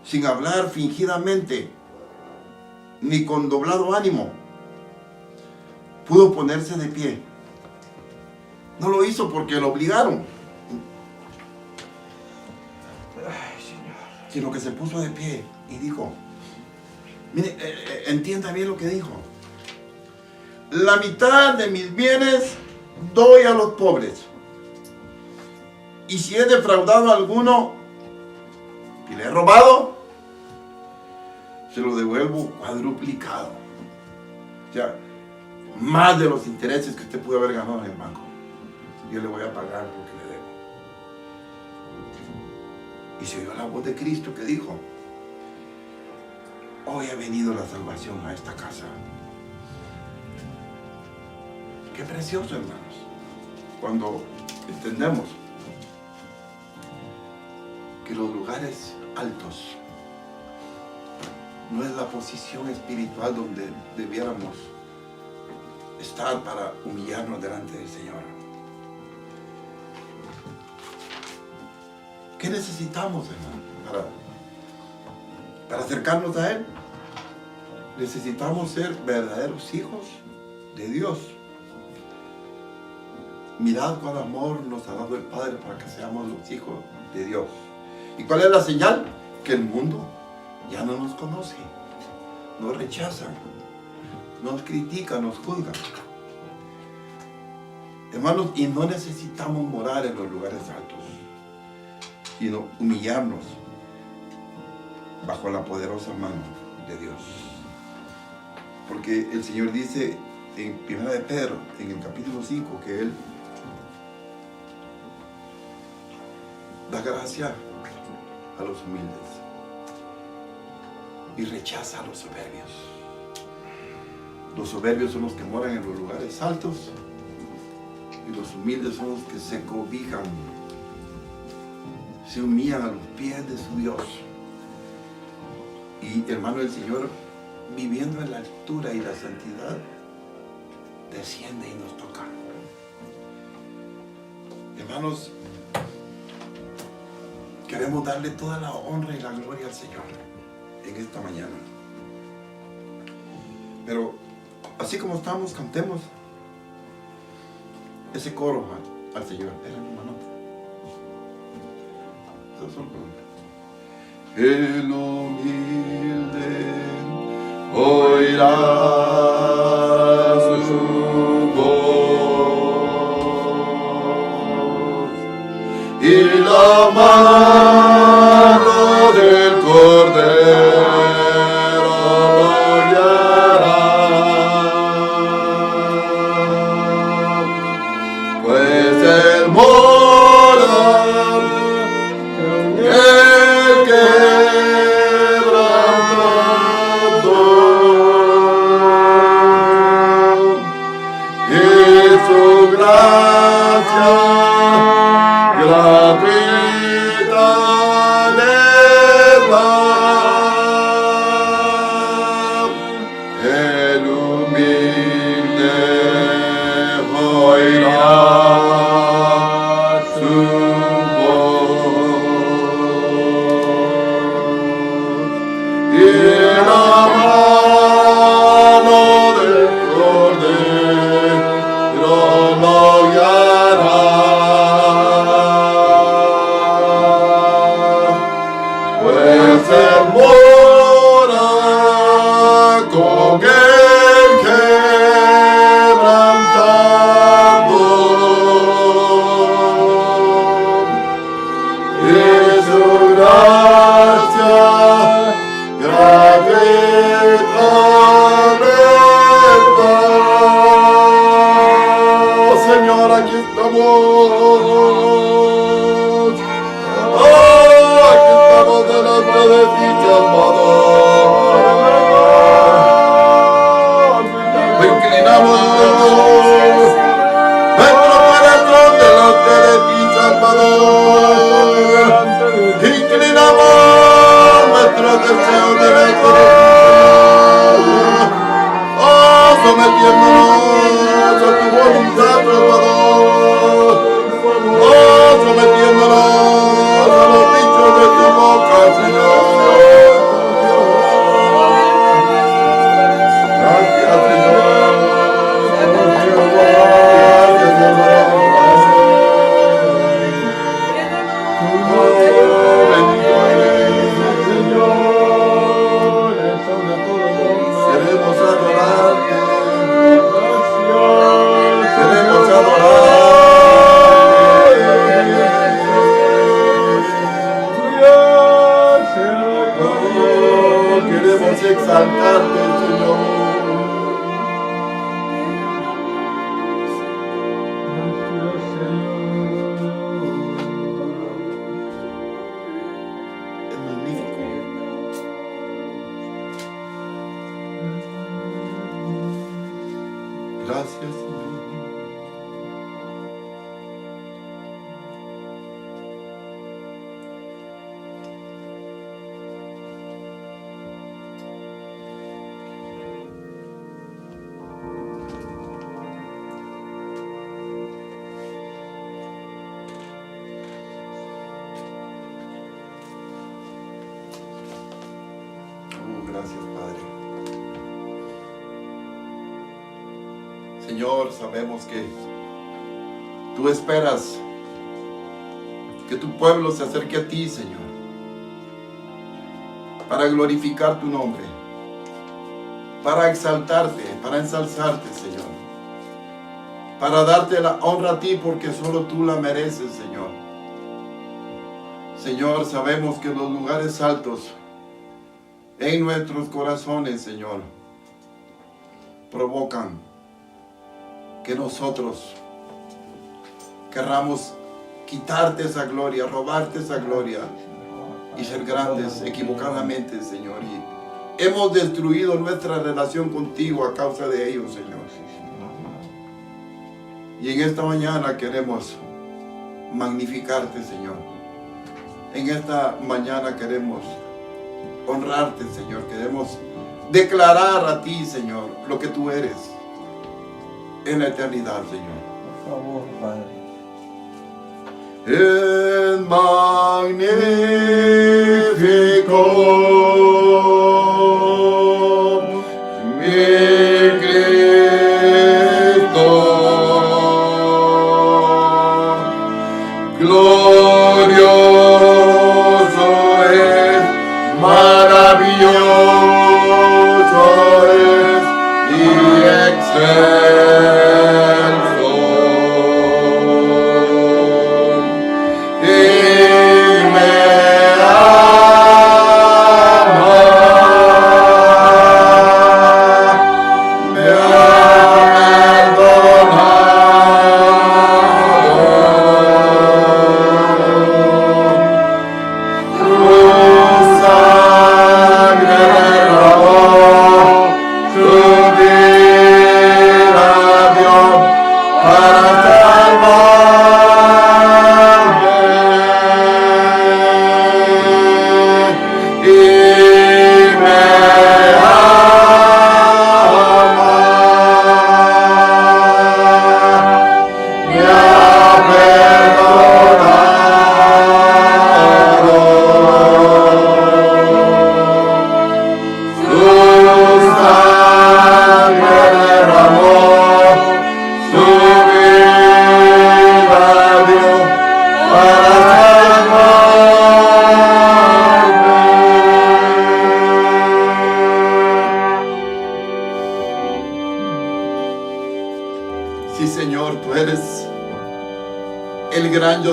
sin hablar fingidamente, ni con doblado ánimo, pudo ponerse de pie. No lo hizo porque lo obligaron, Ay, Señor. sino que se puso de pie y dijo, mire, entienda bien lo que dijo. La mitad de mis bienes doy a los pobres. Y si he defraudado a alguno y le he robado, se lo devuelvo cuadruplicado. O sea, más de los intereses que usted pudo haber ganado en el banco. Yo le voy a pagar lo que le debo. Y se oyó la voz de Cristo que dijo, hoy ha venido la salvación a esta casa. Qué precioso, hermanos, cuando entendemos que los lugares altos no es la posición espiritual donde debiéramos estar para humillarnos delante del Señor. ¿Qué necesitamos, hermano, para acercarnos a Él? Necesitamos ser verdaderos hijos de Dios. Mirad cuán amor nos ha dado el Padre para que seamos los hijos de Dios. ¿Y cuál es la señal? Que el mundo ya no nos conoce, nos rechazan, nos critican, nos juzgan. Hermanos, y no necesitamos morar en los lugares altos, sino humillarnos bajo la poderosa mano de Dios. Porque el Señor dice en 1 de Pedro, en el capítulo 5, que Él da gracia a los humildes y rechaza a los soberbios. Los soberbios son los que moran en los lugares altos y los humildes son los que se cobijan, se humillan a los pies de su Dios. Y hermano, el Señor, viviendo en la altura y la santidad, desciende y nos toca. Hermanos, queremos darle toda la honra y la gloria al Señor en esta mañana. Pero así como estamos, cantemos ese coro al Señor. Era mi mano. El humilde oirá su voz y la mano del Cordero lo guiará, pues el mora con el quebrantado. Y su gracia gratuita le da. Señor, aquí estamos. Aquí estamos delante de ti, Salvador. Inclinamos nuestro corazón delante de ti, Salvador. Inclinamos nuestro deseo delante de ti, Señor. Oh, sometiéndonos a tu voluntad, Salvador. Oh, sometiéndonos a los dichos de tu boca, Señor. Gracias, Señor. Bendito eres, Señor. Queremos adorarte. Queremos adorarte. Queremos exaltarte, Señor. Es magnífico. Gracias, Señor. Gracias, Padre. Señor, sabemos que tú esperas que tu pueblo se acerque a ti, Señor, para glorificar tu nombre, para exaltarte, para ensalzarte, Señor, para darte la honra a ti porque solo tú la mereces, Señor. Señor, sabemos que los lugares altos en nuestros corazones, Señor, provocan que nosotros querramos quitarte esa gloria, robarte esa gloria y ser grandes equivocadamente, Señor. Y hemos destruido nuestra relación contigo a causa de ello, Señor. Y en esta mañana queremos magnificarte, Señor. En esta mañana queremos honrarte, Señor. Queremos declarar a ti, Señor, lo que tú eres en la eternidad, Señor. Por favor, Padre. Es magnífico mi Cristo, glorioso es, maravilloso es y excelso. Inmenso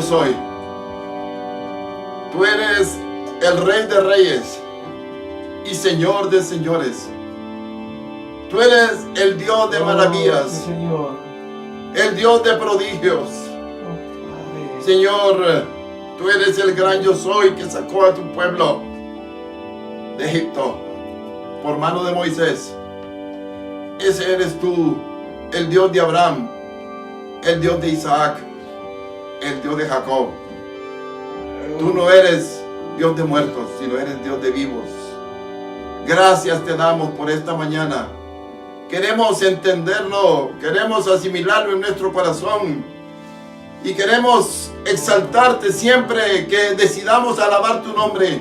soy. Tú eres el Rey de Reyes y Señor de Señores. Tú eres el Dios de maravillas, Sí, Señor. el Dios de prodigios. Padre. Señor, tú eres el gran yo soy que sacó a tu pueblo de Egipto por mano de Moisés. Ese eres tú, el Dios de Abraham, el Dios de Isaac, el Dios de Jacob. Tú no eres Dios de muertos, sino eres Dios de vivos. Gracias te damos por esta mañana. Queremos entenderlo, queremos asimilarlo en nuestro corazón y queremos exaltarte siempre que decidamos alabar tu nombre.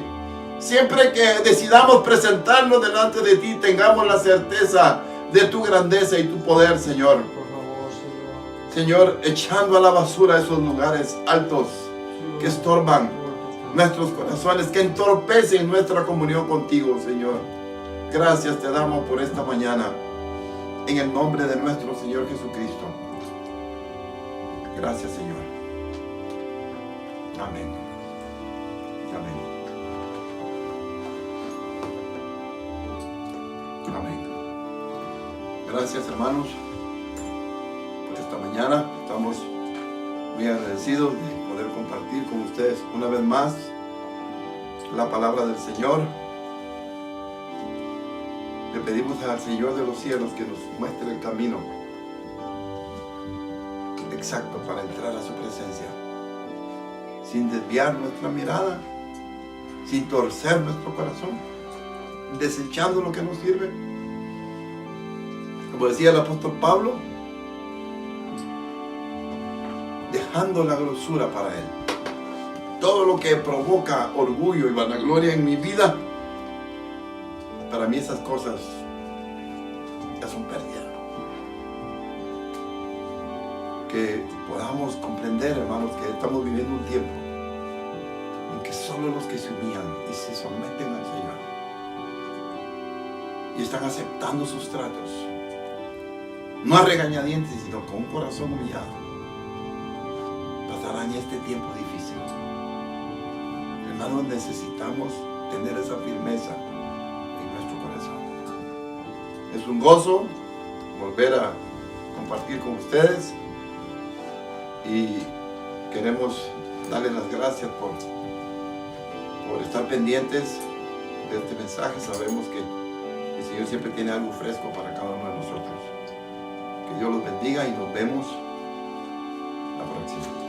Siempre que decidamos presentarnos delante de ti, tengamos la certeza de tu grandeza y tu poder, Señor. Por favor, Señor. Señor, echando a la basura esos lugares altos que estorban nuestros corazones, que entorpecen nuestra comunión contigo, Señor. Gracias te damos por esta mañana, en el nombre de nuestro Señor Jesucristo. Gracias, Señor. Amén. Amén. Amén. Gracias, hermanos, por esta mañana. Estamos muy agradecidos de poder compartir con ustedes una vez más la palabra del Señor. Le pedimos al Señor de los cielos que nos muestre el camino exacto para entrar a su presencia, sin desviar nuestra mirada, sin torcer nuestro corazón, desechando lo que nos sirve. Como decía el apóstol Pablo, dejando la grosura para él. Todo lo que provoca orgullo y vanagloria en mi vida, para mí esas cosas ya son pérdida. Que podamos comprender, hermanos, que estamos viviendo un tiempo en que solo los que se humillan y se someten al Señor y están aceptando sus tratos, no a regañadientes, sino con un corazón humillado, pasarán este tiempo difícil. Hermanos, necesitamos tener esa firmeza en nuestro corazón. Es un gozo volver a compartir con ustedes y queremos darles las gracias por estar pendientes de este mensaje. Sabemos que el Señor siempre tiene algo fresco para cada uno de nosotros. Que Dios los bendiga y nos vemos la próxima.